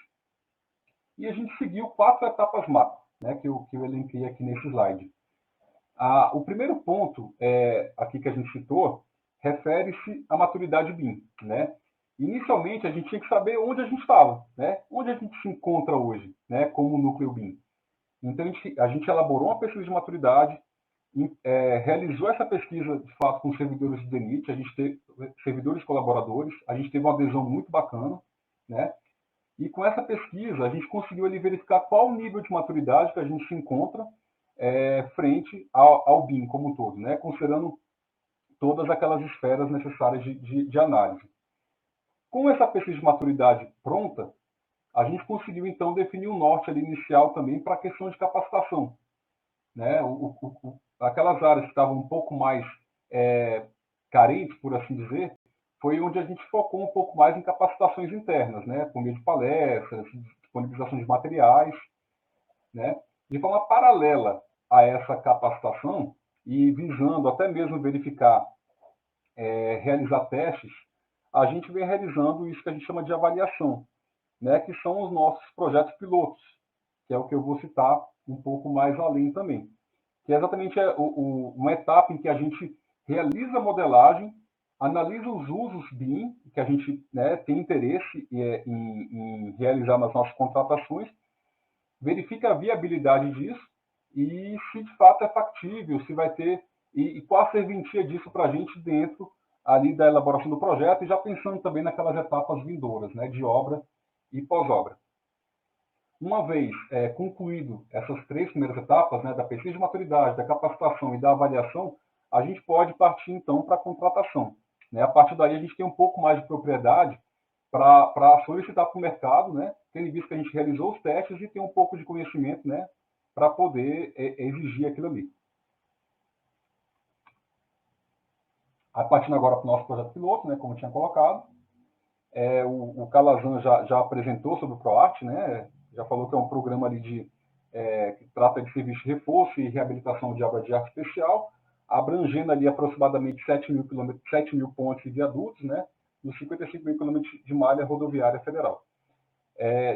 e a gente seguiu 4 etapas macro, né, que eu elenquei aqui nesse slide. O primeiro ponto aqui que a gente citou refere-se à maturidade BIM, né? Inicialmente, a gente tinha que saber onde a gente estava, né? Onde a gente se encontra hoje, né, como núcleo BIM. Então, a gente elaborou uma pesquisa de maturidade, realizou essa pesquisa, de fato, com servidores do DENIT, a gente teve servidores colaboradores, a gente teve uma adesão muito bacana, né? E com essa pesquisa, a gente conseguiu ali verificar qual o nível de maturidade que a gente se encontra frente ao BIM como um todo, né? Considerando todas aquelas esferas necessárias de análise. Com essa pesquisa de maturidade pronta, a gente conseguiu, então, definir um norte ali inicial também para a questão de capacitação, né? Aquelas áreas que estavam um pouco mais carentes, por assim dizer, foi onde a gente focou um pouco mais em capacitações internas, né? Por meio de palestras, disponibilização de materiais, né? De forma paralela a essa capacitação e visando até mesmo verificar, realizar testes, a gente vem realizando isso que a gente chama de avaliação, né? Que são os nossos projetos pilotos, que é o que eu vou citar um pouco mais além também, que é exatamente uma etapa em que a gente realiza a modelagem, analisa os usos BIM, que a gente, né, tem interesse em realizar nas nossas contratações, verifica a viabilidade disso e se de fato é factível, se vai ter, e qual a serventia disso para a gente dentro ali da elaboração do projeto, e já pensando também naquelas etapas vindouras, né, de obra e pós-obra. Uma vez concluído essas 3 primeiras etapas, né, da pesquisa de maturidade, da capacitação e da avaliação, a gente pode partir, então, para a contratação, né? A partir daí, a gente tem um pouco mais de propriedade para solicitar para o mercado, né, tendo visto que a gente realizou os testes e tem um pouco de conhecimento, né, para poder exigir aquilo ali. Partindo agora para o nosso projeto piloto, né, como eu tinha colocado, o Calazan já apresentou sobre o ProArt, né, já falou que é um programa ali que trata de serviço de reforço e reabilitação de obra de arte especial, abrangendo ali aproximadamente 7 mil pontes e viadutos, né, nos 55 mil quilômetros de malha rodoviária federal.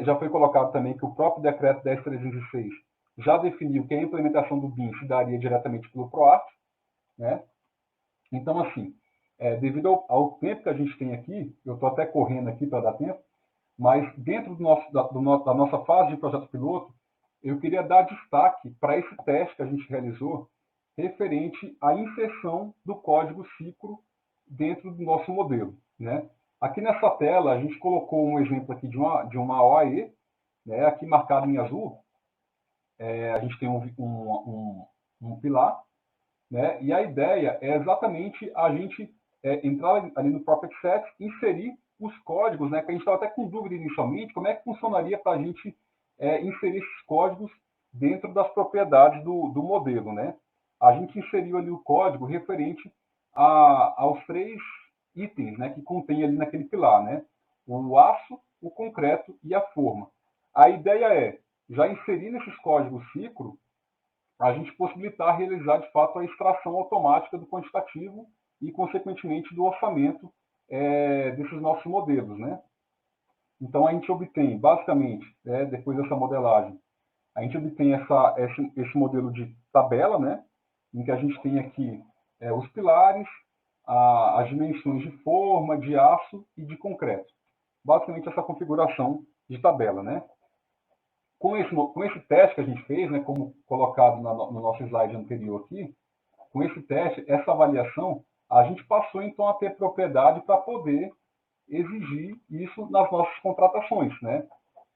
Já foi colocado também que o próprio decreto 10.306 já definiu que a implementação do BIM se daria diretamente pelo ProArt, né? Então, assim, devido ao tempo que a gente tem aqui, eu estou até correndo aqui para dar tempo, mas dentro da nossa fase de projeto piloto, eu queria dar destaque para esse teste que a gente realizou referente à inserção do código Cicro dentro do nosso modelo, né? Aqui nessa tela, a gente colocou um exemplo aqui de uma OAE, né? Aqui marcado em azul, a gente tem um pilar, né? E a ideia é exatamente a gente entrar ali no Property Set, inserir os códigos, né? Que a gente estava até com dúvida inicialmente, como é que funcionaria para a gente inserir esses códigos dentro das propriedades do modelo, né? A gente inseriu ali o código referente aos 3 itens, né, que contém ali naquele pilar, né? O aço, o concreto e a forma. A ideia é, já inserir nesses códigos Cicro, a gente possibilitar realizar, de fato, a extração automática do quantitativo e, consequentemente, do orçamento desses nossos modelos, né? Então, a gente obtém, basicamente, depois dessa modelagem, a gente obtém esse modelo de tabela, né? Em que a gente tem aqui os pilares, as dimensões de forma, de aço e de concreto. Basicamente, essa configuração de tabela, né? Com esse teste que a gente fez, né, como colocado no nosso slide anterior aqui, com esse teste, essa avaliação, a gente passou, então, a ter propriedade para poder exigir isso nas nossas contratações, né?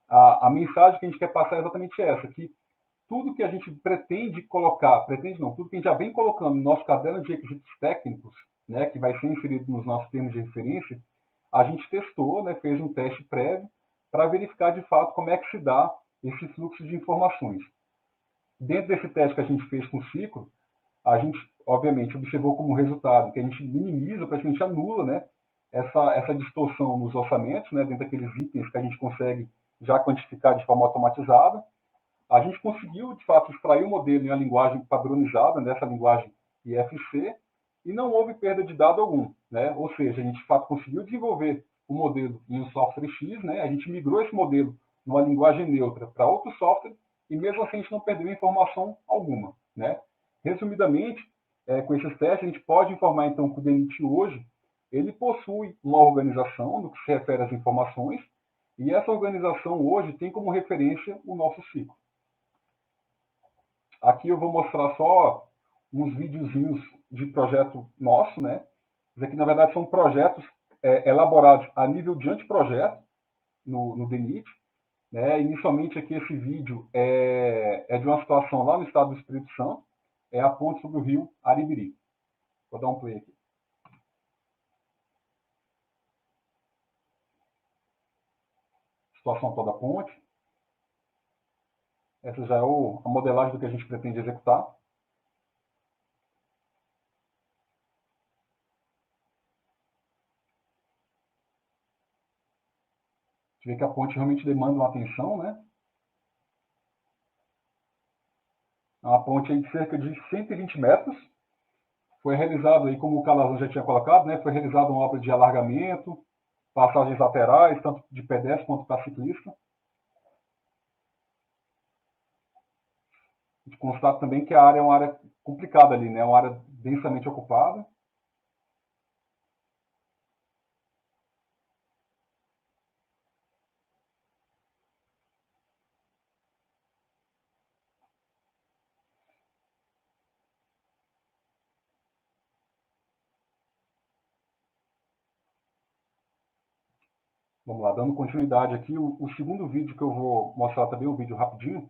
A mensagem que a gente quer passar é exatamente essa, que tudo que a gente pretende colocar, tudo que a gente já vem colocando no nosso caderno de requisitos técnicos, né, que vai ser inserido nos nossos termos de referência, a gente testou, né, fez um teste prévio para verificar de fato como é que se dá esse fluxo de informações. Dentro desse teste que a gente fez com o Cicro, a gente, obviamente, observou como resultado que a gente minimiza, praticamente anula, né, essa distorção nos orçamentos, né, dentro daqueles itens que a gente consegue já quantificar de forma automatizada. A gente conseguiu, de fato, extrair o modelo em uma linguagem padronizada, nessa linguagem IFC, e não houve perda de dado algum, né? Ou seja, a gente, de fato, conseguiu desenvolver o modelo em um software X, né? A gente migrou esse modelo numa linguagem neutra para outro software, e mesmo assim a gente não perdeu informação alguma, né? Resumidamente, com esses testes, a gente pode informar, então, que o DENIT hoje, ele possui uma organização no que se refere às informações, e essa organização hoje tem como referência o nosso ciclo. Aqui eu vou mostrar só uns videozinhos de projeto nosso, né? Isso aqui, na verdade, são projetos elaborados a nível de anteprojeto no DENIT, né? Inicialmente, aqui, esse vídeo é de uma situação lá no estado do Espírito Santo, é a ponte sobre o rio Aribiri. Vou dar um play aqui. Situação toda a ponte. Essa já é a modelagem do que a gente pretende executar. A gente vê que a ponte realmente demanda uma atenção, né? É uma ponte aí de cerca de 120 metros. Foi realizado aí, como o Calazans já tinha colocado, né? Foi realizada uma obra de alargamento, passagens laterais, tanto de pedestre quanto para ciclista. A gente constata também que a área é uma área complicada ali, né? Uma área densamente ocupada. Vamos lá, dando continuidade aqui, o segundo vídeo que eu vou mostrar também, um vídeo rapidinho,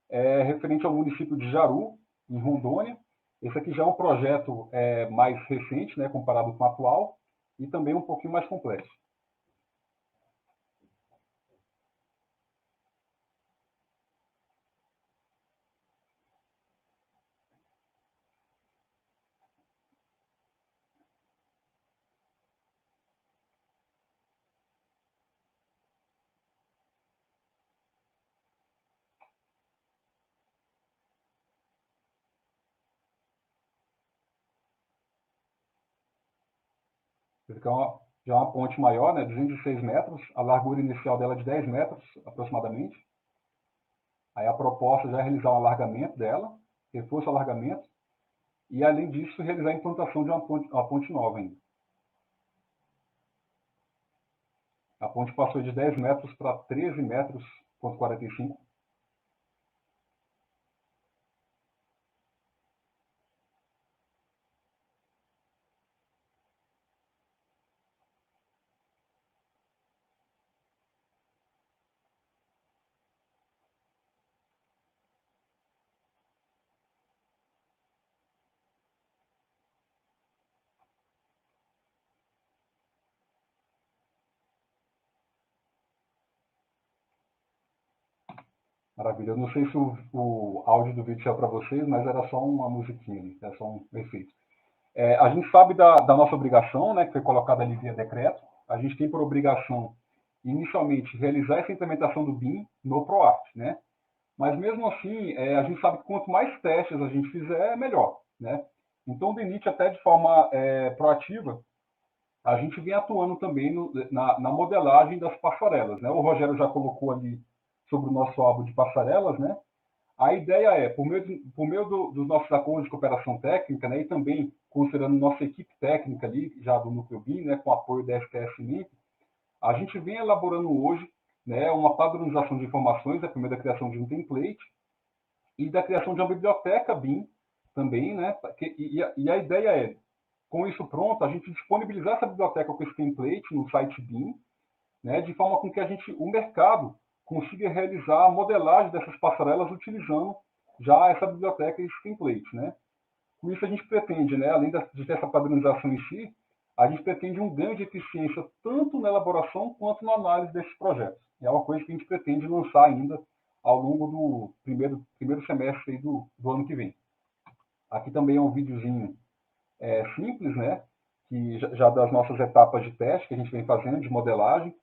é referente ao município de Jaru, em Rondônia. Esse aqui já é um projeto mais recente, né, comparado com o atual, e também um pouquinho mais complexo. Esse aqui já é uma ponte maior, né, 206 metros, a largura inicial dela é de 10 metros, aproximadamente. Aí a proposta já é realizar um alargamento dela, reforço alargamento, e além disso, realizar a implantação de uma ponte nova ainda. A ponte passou de 10 metros para 13 metros, 45. Maravilha. Eu não sei se o áudio do vídeo saiu para vocês, mas era só uma musiquinha, era só um efeito. A gente sabe da nossa obrigação, né, que foi colocada ali via decreto. A gente tem por obrigação, inicialmente, realizar essa implementação do BIM no PROART, né? Mas mesmo assim, a gente sabe que quanto mais testes a gente fizer, melhor, né? Então, o DENIT, até de forma proativa, a gente vem atuando também na modelagem das passarelas, né? O Rogério já colocou ali sobre o nosso álbum de passarelas, né? A ideia é, por meio dos nossos acordos de cooperação técnica, né, e também considerando nossa equipe técnica ali, já do Núcleo BIM, né, com apoio da STS MIP, a gente vem elaborando hoje, né, uma padronização de informações, por meio da criação de um template e da criação de uma biblioteca BIM também, né, e a ideia é, com isso pronto, a gente disponibilizar essa biblioteca com esse template no site BIM, né, de forma com que o mercado consiga realizar a modelagem dessas passarelas utilizando já essa biblioteca e esse template, né? Com isso a gente pretende, né, além de ter essa padronização em si, a gente pretende um ganho de eficiência tanto na elaboração quanto na análise desses projetos. E é uma coisa que a gente pretende lançar ainda ao longo do primeiro semestre do ano que vem. Aqui também é um videozinho simples, né, que já das nossas etapas de teste que a gente vem fazendo de modelagem.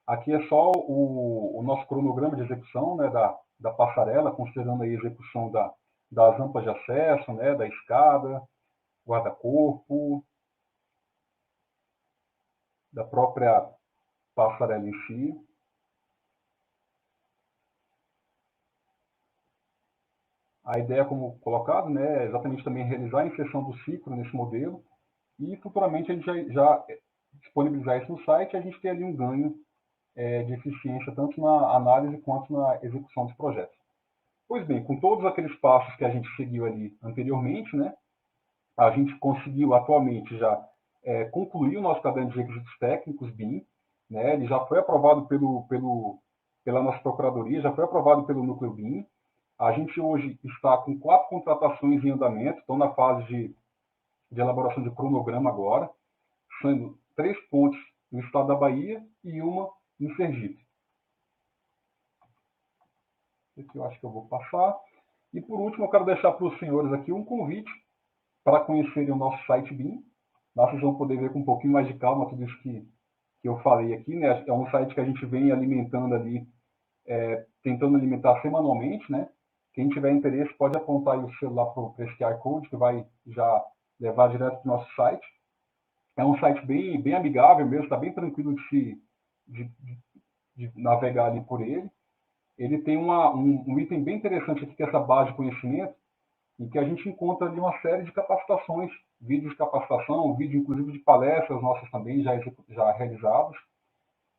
Aqui é só o nosso cronograma de execução, né, da passarela, considerando a execução das rampas de acesso, né, da escada, guarda-corpo, da própria passarela em si. A ideia, como colocado, né, é exatamente também realizar a inserção do ciclo nesse modelo e futuramente a gente já disponibilizar isso no site e a gente ter ali um ganho de eficiência tanto na análise quanto na execução dos projetos. Pois bem, com todos aqueles passos que a gente seguiu ali anteriormente, né, A gente conseguiu atualmente já concluir o nosso caderno de requisitos técnicos, BIM, né? Ele já foi aprovado pela nossa procuradoria, já foi aprovado pelo núcleo BIM. A gente hoje está com 4 contratações em andamento, estão na fase de elaboração de cronograma agora, sendo 3 pontes no estado da Bahia e uma em Sergipe. Esse eu acho que eu vou passar. E, por último, eu quero deixar para os senhores aqui um convite para conhecerem o nosso site BIM. Lá vocês vão poder ver com um pouquinho mais de calma tudo isso que eu falei aqui, né? É um site que a gente vem alimentando ali, tentando alimentar semanalmente, né? Quem tiver interesse pode apontar aí o celular para esse QR Code, que vai já levar direto para o nosso site. É um site bem amigável mesmo, está bem tranquilo de navegar ali por ele. Ele tem um item bem interessante aqui, que é essa base de conhecimento, em que a gente encontra ali uma série de capacitações, vídeos de capacitação, vídeo inclusive de palestras nossas também já realizados,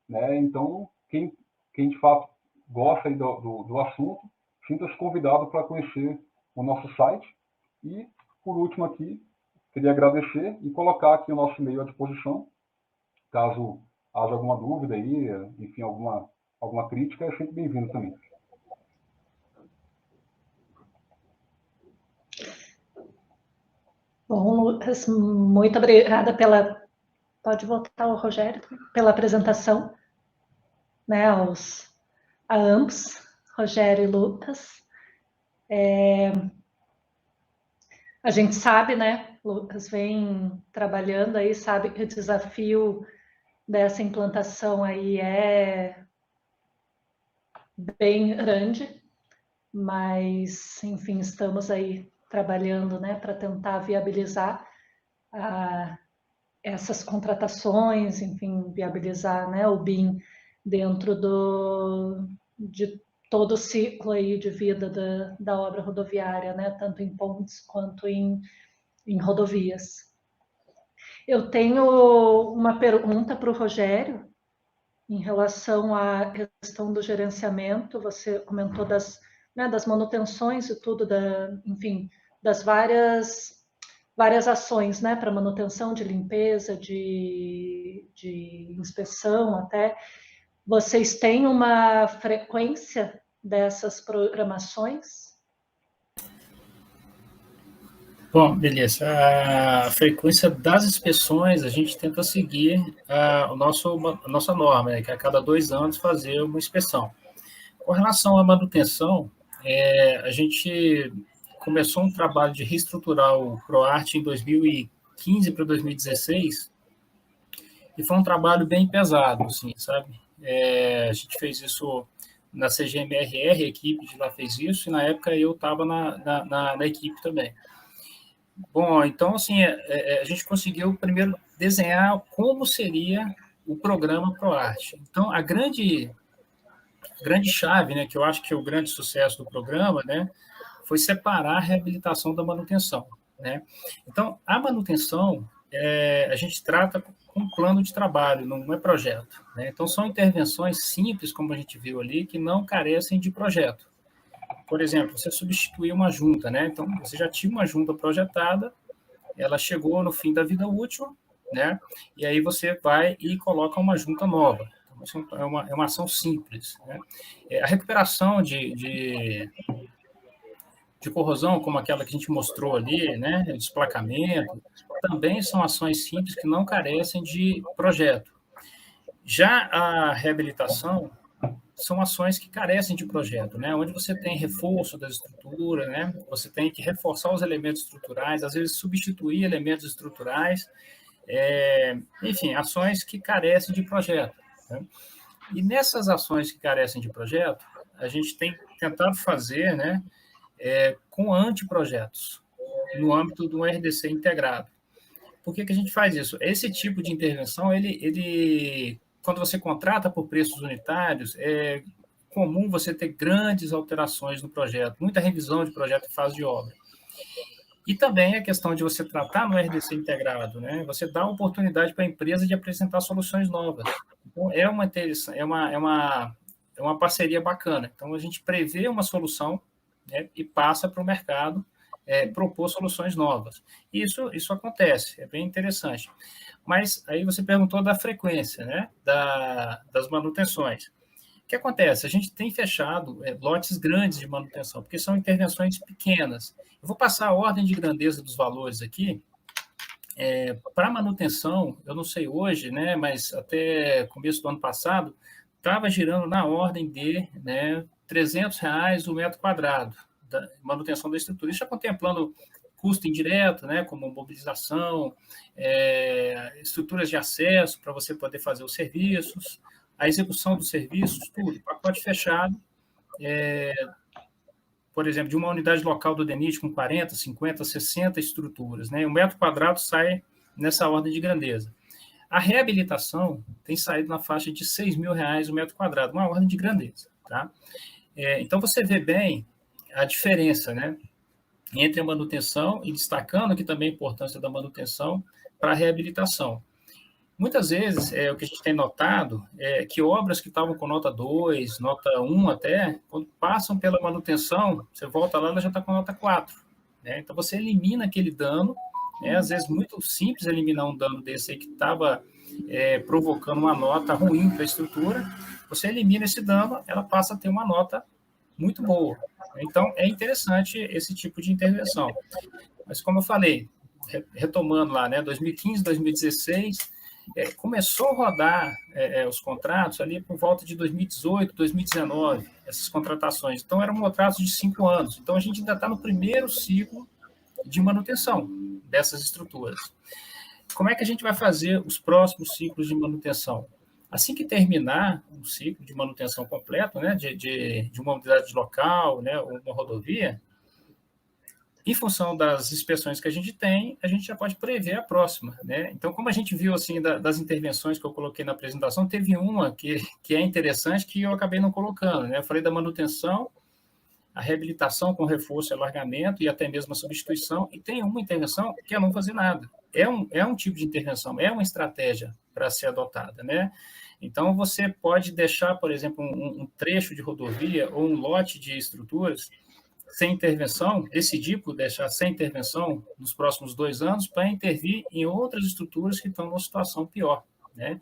né? Então, quem de fato gosta aí do assunto, sinta-se convidado para conhecer o nosso site. E, por último aqui, queria agradecer e colocar aqui o nosso e-mail à disposição, caso haja alguma dúvida aí, enfim, alguma crítica, é sempre bem-vindo também. Bom, Lucas, muito obrigada Pode voltar o Rogério, pela apresentação, né, a ambos, Rogério e Lucas. A gente sabe, né, Lucas vem trabalhando aí, sabe que o desafio dessa implantação aí é bem grande, mas, enfim, estamos aí trabalhando, né, para tentar viabilizar essas contratações, enfim, viabilizar, né, o BIM dentro de todo o ciclo aí de vida da obra rodoviária, né, tanto em pontes quanto em rodovias. Eu tenho uma pergunta para o Rogério em relação à questão do gerenciamento. Você comentou das manutenções e tudo, enfim, das várias ações, né, para manutenção, de limpeza, de inspeção até. Vocês têm uma frequência dessas programações? Bom, beleza. A frequência das inspeções, a gente tenta seguir a nossa norma, né, que é a cada 2 anos fazer uma inspeção. Com relação à manutenção, a gente começou um trabalho de reestruturar o ProArt em 2015 para 2016, e foi um trabalho bem pesado, assim, sabe? A gente fez isso na CGMRR, a equipe de lá fez isso, e na época eu estava na equipe também. Bom, então, assim, a gente conseguiu primeiro desenhar como seria o programa ProArt. Então, a grande chave, né, que eu acho que é o grande sucesso do programa, né, foi separar a reabilitação da manutenção, né? Então, a manutenção, a gente trata com um plano de trabalho, não é projeto, né? Então, são intervenções simples, como a gente viu ali, que não carecem de projeto. Por exemplo, você substituir uma junta, né? Então, você já tinha uma junta projetada, ela chegou no fim da vida útil, né? E aí você vai e coloca uma junta nova. Então, é uma ação simples, né? A recuperação de corrosão, como aquela que a gente mostrou ali, né? Desplacamento, também são ações simples que não carecem de projeto. Já a reabilitação são ações que carecem de projeto, né? Onde você tem reforço da estrutura, né? Você tem que reforçar os elementos estruturais, às vezes substituir elementos estruturais, enfim, ações que carecem de projeto, né? E nessas ações que carecem de projeto, a gente tem tentado fazer, né, com anteprojetos, no âmbito do RDC integrado. Por que a gente faz isso? Esse tipo de intervenção, quando você contrata por preços unitários, é comum você ter grandes alterações no projeto, muita revisão de projeto em fase de obra. E também a questão de você tratar no RDC integrado, né? Você dá a oportunidade para a empresa de apresentar soluções novas. Então, é uma parceria bacana. Então, a gente prevê uma solução, né, e passa para o mercado propor soluções novas. Isso acontece, é bem interessante. Mas aí você perguntou da frequência, né, das manutenções. O que acontece? A gente tem fechado lotes grandes de manutenção, porque são intervenções pequenas. Eu vou passar a ordem de grandeza dos valores aqui. Para manutenção, eu não sei hoje, né, mas até começo do ano passado, estava girando na ordem de, né, R$300 o metro quadrado da manutenção da estrutura. Isso já contemplando custo indireto, né, como mobilização, estruturas de acesso para você poder fazer os serviços, a execução dos serviços, tudo, pacote fechado, por exemplo, de uma unidade local do DENIT com 40, 50, 60 estruturas, né, o metro quadrado sai nessa ordem de grandeza. A reabilitação tem saído na faixa de R$6.000 o metro quadrado, uma ordem de grandeza, tá? Então, você vê bem a diferença, né, entre a manutenção e destacando aqui também a importância da manutenção para a reabilitação. Muitas vezes, o que a gente tem notado é que obras que estavam com nota 2, nota 1 até, quando passam pela manutenção, você volta lá, ela já está com nota 4. Né? Então, você elimina aquele dano, né? Às vezes muito simples eliminar um dano desse aí que estava provocando uma nota ruim para a estrutura, você elimina esse dano, ela passa a ter uma nota muito boa. Então, é interessante esse tipo de intervenção. Mas, como eu falei, retomando lá, né, 2015, 2016... começou a rodar os contratos ali por volta de 2018, 2019, essas contratações. Então, eram contratos de 5 anos. Então, a gente ainda está no primeiro ciclo de manutenção dessas estruturas. Como é que a gente vai fazer os próximos ciclos de manutenção? Assim que terminar um ciclo de manutenção completo, né, de uma unidade local, né, ou uma rodovia, em função das inspeções que a gente tem, a gente já pode prever a próxima, né? Então, como a gente viu, assim, das intervenções que eu coloquei na apresentação, teve uma que é interessante que eu acabei não colocando, né? Eu falei da manutenção, a reabilitação com reforço e alargamento e até mesmo a substituição, e tem uma intervenção que é não fazer nada. É um tipo de intervenção, é uma estratégia para ser adotada, né? Então, você pode deixar, por exemplo, um trecho de rodovia ou um lote de estruturas sem intervenção, decidir por deixar sem intervenção nos próximos 2 anos para intervir em outras estruturas que estão numa situação pior, né?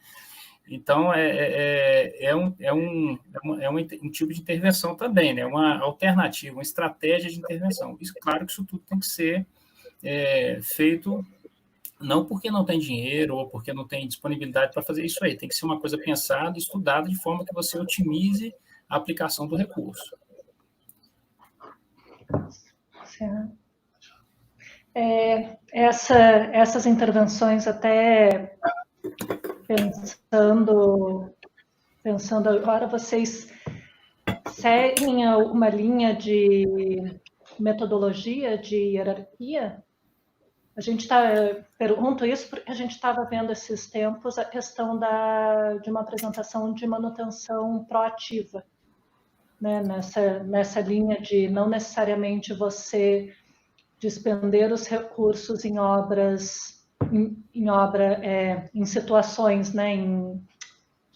Então, um tipo de intervenção também, né? Uma alternativa, uma estratégia de intervenção. Isso, claro que isso tudo tem que ser feito não porque não tem dinheiro ou porque não tem disponibilidade para fazer isso aí. Tem que ser uma coisa pensada, estudada, de forma que você otimize a aplicação do recurso. Essas intervenções, até pensando agora, vocês seguem uma linha de metodologia, de hierarquia? Pergunto isso porque a gente estava vendo esses tempos a questão de uma apresentação de manutenção proativa, né, nessa linha de não necessariamente você despender os recursos em obras, em situações, né, em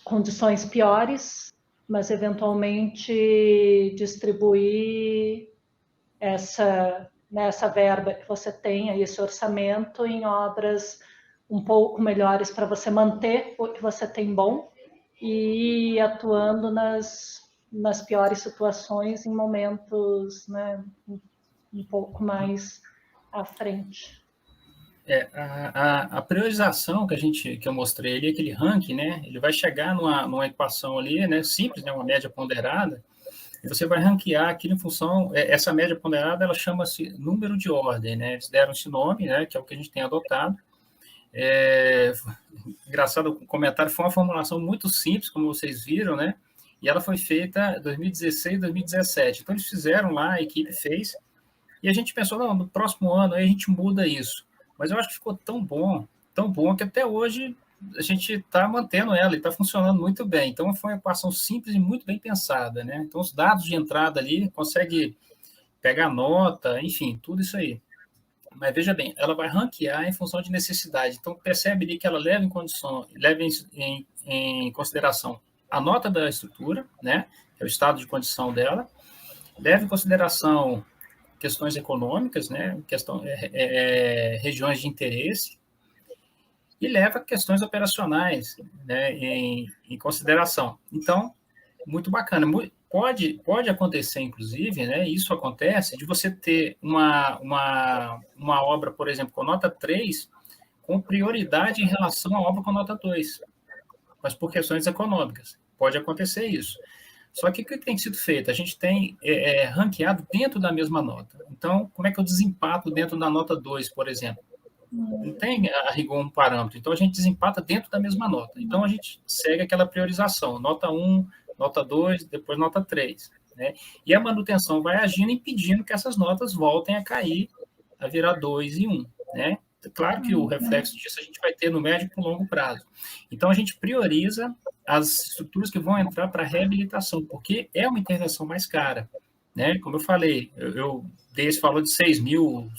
condições piores, mas eventualmente distribuir essa verba que você tem, esse orçamento, em obras um pouco melhores para você manter o que você tem bom e ir atuando nas piores situações em momentos, né, um pouco mais à frente. A priorização que eu mostrei ali, aquele ranking, né, ele vai chegar numa equação ali, né, simples, né, uma média ponderada, e você vai ranquear aquilo em função, essa média ponderada, ela chama-se número de ordem, né, eles deram esse nome, né, que é o que a gente tem adotado. Engraçado o comentário, foi uma formulação muito simples, como vocês viram, né, e ela foi feita em 2016, 2017. Então, eles fizeram lá, a equipe fez, e a gente pensou, não, no próximo ano aí a gente muda isso. Mas eu acho que ficou tão bom, que até hoje a gente está mantendo ela e está funcionando muito bem. Então, foi uma equação simples e muito bem pensada, né? Então, os dados de entrada ali, consegue pegar nota, enfim, tudo isso aí. Mas, veja bem, ela vai ranquear em função de necessidade. Então, percebe ali que ela leva em consideração a nota da estrutura, né? Que é o estado de condição dela, leva em consideração questões econômicas, né, regiões de interesse, e leva questões operacionais, né, em consideração. Então, muito bacana. Pode acontecer, inclusive, né, isso acontece, de você ter uma obra, por exemplo, com nota 3, com prioridade em relação à obra com nota 2, mas por questões econômicas. Pode acontecer isso. Só que o que tem sido feito? A gente tem ranqueado dentro da mesma nota. Então, como é que eu desempato dentro da nota 2, por exemplo? Não tem a rigor um parâmetro. Então, a gente desempata dentro da mesma nota. Então, a gente segue aquela priorização. Nota 1, nota 2, depois nota 3. Né? E a manutenção vai agindo, impedindo que essas notas voltem a cair, a virar 2 e 1. Né? Claro que o reflexo disso a gente vai ter no médio e no longo prazo. Então, a gente prioriza as estruturas que vão entrar para reabilitação, porque é uma intervenção mais cara. Né? Como eu falei, eu dei esse valor de 6 mil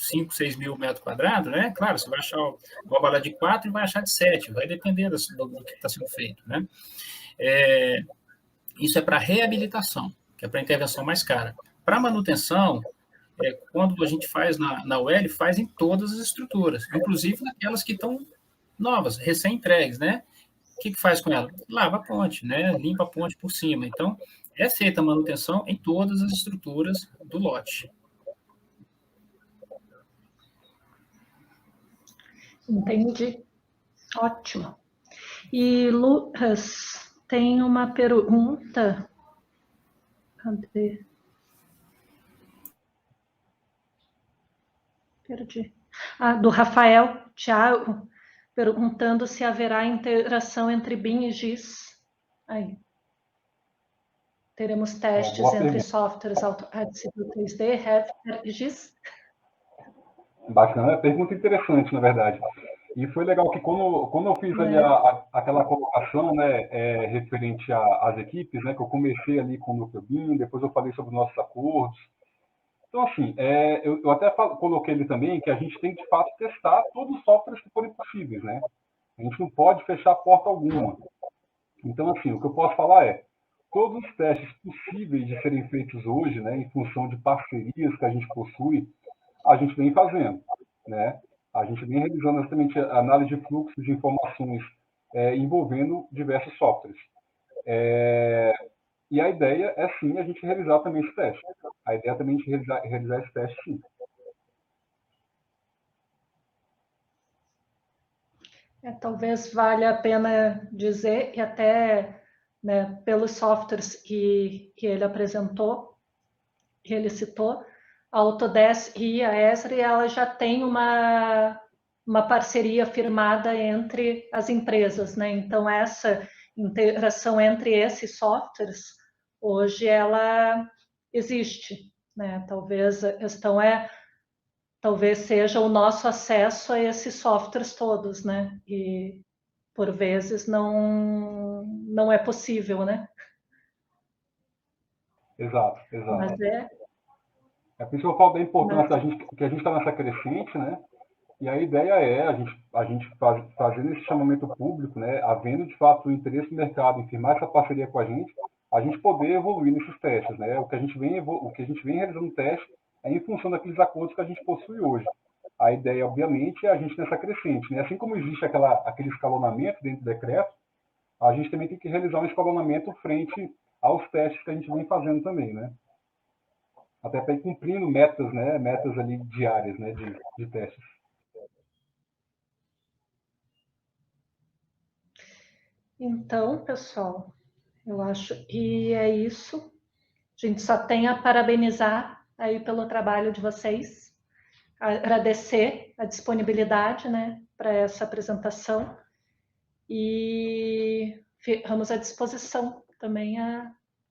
metros quadrados, né? Claro, você vai achar uma bala de 4 e vai achar de 7, vai depender do que está sendo feito, né? Isso é para reabilitação, que é para intervenção mais cara. Para manutenção, quando a gente faz na UEL, faz em todas as estruturas, inclusive naquelas que estão novas, recém-entregues, né? O que faz com ela? Lava a ponte, né? Limpa a ponte por cima. Então, é feita a manutenção em todas as estruturas do lote. Entendi. Ótimo. E, Lucas, tem uma pergunta. Cadê? Perdi. Do Rafael Thiago, perguntando se haverá interação entre BIM e GIS. Aí. Teremos testes entre softwares AutoCAD, Civil 3D, Revit e GIS? Bacana, pergunta interessante, na verdade. E foi legal que quando eu fiz ali aquela colocação, né, referente às equipes, né, que eu comecei ali com o núcleo BIM, depois eu falei sobre nossos acordos. Então, assim, eu até coloquei ali também que a gente tem, de fato, testar todos os softwares que forem possíveis, né? A gente não pode fechar porta alguma. Então, assim, o que eu posso falar é, todos os testes possíveis de serem feitos hoje, né, em função de parcerias que a gente possui, a gente vem fazendo, né? A gente vem realizando exatamente a análise de fluxos de informações envolvendo diversos softwares. E a ideia é, sim, a gente realizar também esse teste. A ideia é também de realizar esse teste, sim. Talvez valha a pena dizer, e até, né, pelos softwares que ele apresentou, que ele citou, a Autodesk e a Esri, ela já tem uma parceria firmada entre as empresas, né? Então, essa interação entre esses softwares, hoje, ela existe, né? Talvez a questão talvez seja o nosso acesso a esses softwares todos, né? E, por vezes, não é possível, né? Exato. Mas É por isso que eu falo da importância que a gente está nessa crescente, né? E a ideia é a gente fazendo esse chamamento público, né? Havendo, de fato, o interesse do mercado em firmar essa parceria com a gente poder evoluir nesses testes, né? O que a gente vem realizando no teste é em função daqueles acordos que a gente possui hoje. A ideia, obviamente, é a gente nessa crescente, né? Assim como existe aquele escalonamento dentro do decreto, a gente também tem que realizar um escalonamento frente aos testes que a gente vem fazendo também, né? Até para ir cumprindo metas, né? Metas ali diárias, né? De testes. Então, pessoal, eu acho que é isso. A gente só tem a parabenizar aí pelo trabalho de vocês, agradecer a disponibilidade, né, para essa apresentação e ficamos à disposição também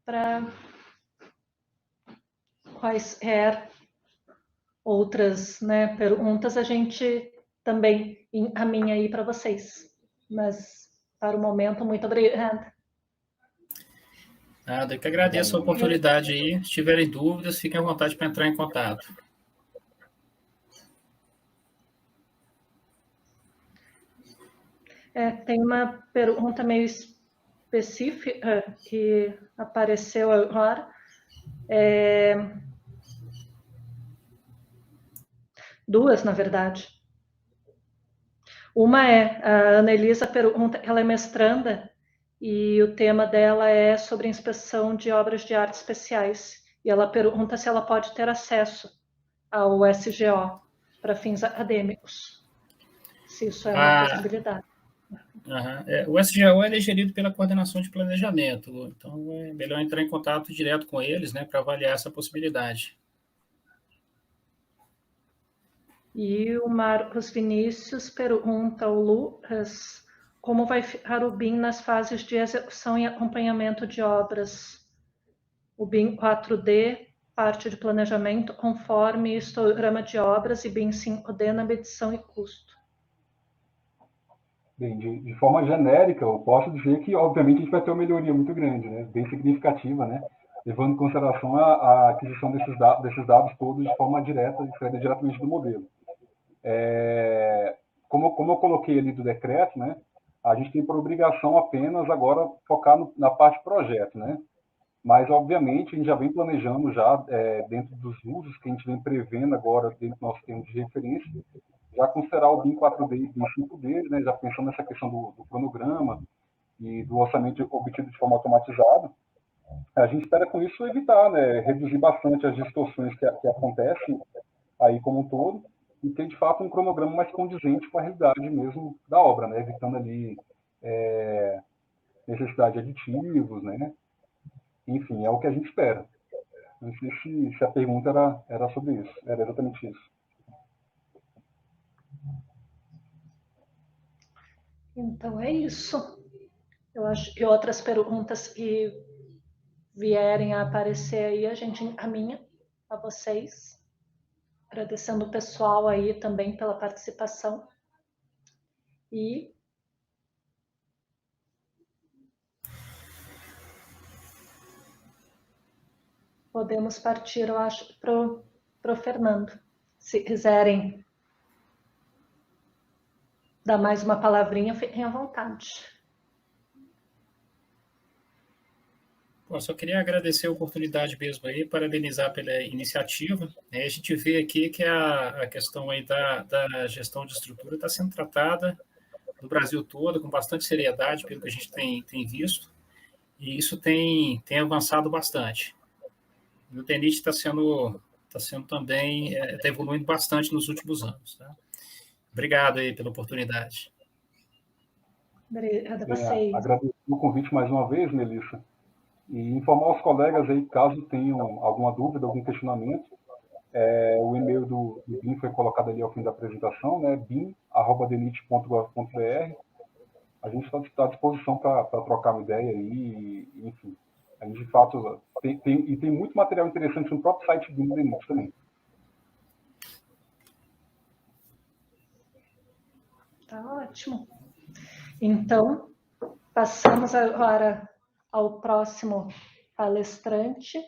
para quaisquer outras, né, perguntas a gente também encaminha aí para vocês. Mas, para o momento, muito obrigada. Nada, eu que agradeço a oportunidade aí. Se tiverem dúvidas, fiquem à vontade para entrar em contato. Tem uma pergunta meio específica que apareceu agora. duas, na verdade. Uma é, a Ana Elisa pergunta, ela é mestranda, e o tema dela é sobre a inspeção de obras de arte especiais. E ela pergunta se ela pode ter acesso ao SGO para fins acadêmicos, se isso é uma possibilidade. O SGO é gerido pela coordenação de planejamento, então é melhor entrar em contato direto com eles, né, para avaliar essa possibilidade. E o Marcos Vinícius pergunta ao Lucas como vai ficar o BIM nas fases de execução e acompanhamento de obras. O BIM 4D, parte de planejamento, conforme histograma de obras, e BIM 5D na medição e custo. Bem, de forma genérica, eu posso dizer que, obviamente, a gente vai ter uma melhoria muito grande, né? Bem significativa, né? Levando em consideração a aquisição desses dados todos de forma direta, diretamente do modelo. Como eu coloquei ali do decreto, né? A gente tem por obrigação apenas agora focar na parte projeto, né? Mas, obviamente, a gente já vem planejando já dentro dos usos que a gente vem prevendo agora dentro do nosso termo de referência, já considerar o BIM 4D e BIM 5D, né, já pensando nessa questão do cronograma e do orçamento obtido de forma automatizada. A gente espera com isso evitar, né, reduzir bastante as distorções que acontecem aí como um todo e ter, de fato, um cronograma mais condizente com a realidade mesmo da obra, né, evitando ali necessidade de aditivos, né. Enfim, é o que a gente espera. Não sei se a pergunta era sobre isso, era exatamente isso. Então é isso. Eu acho que outras perguntas que vierem a aparecer aí, a gente encaminha a vocês. Agradecendo o pessoal aí também pela participação. E podemos partir, eu acho, para o Fernando. Se quiserem dar mais uma palavrinha, fiquem à vontade. Bom, só queria agradecer a oportunidade mesmo aí, parabenizar pela iniciativa. A gente vê aqui que a questão aí da gestão de estrutura está sendo tratada no Brasil todo com bastante seriedade, pelo que a gente tem visto, e isso tem avançado bastante. O DENIT está sendo também, está evoluindo bastante nos últimos anos. Tá? Obrigado aí pela oportunidade. Obrigada a vocês. Agradeço o convite mais uma vez, Melissa, e informar os colegas aí, caso tenham alguma dúvida, algum questionamento, o e-mail do BIM foi colocado ali ao fim da apresentação, né, bim@denit.gov.br. A gente está à disposição para trocar uma ideia aí, enfim. A gente, de fato, tem muito material interessante no próprio site do DENIT também. Tá ótimo. Então, passamos agora ao próximo palestrante,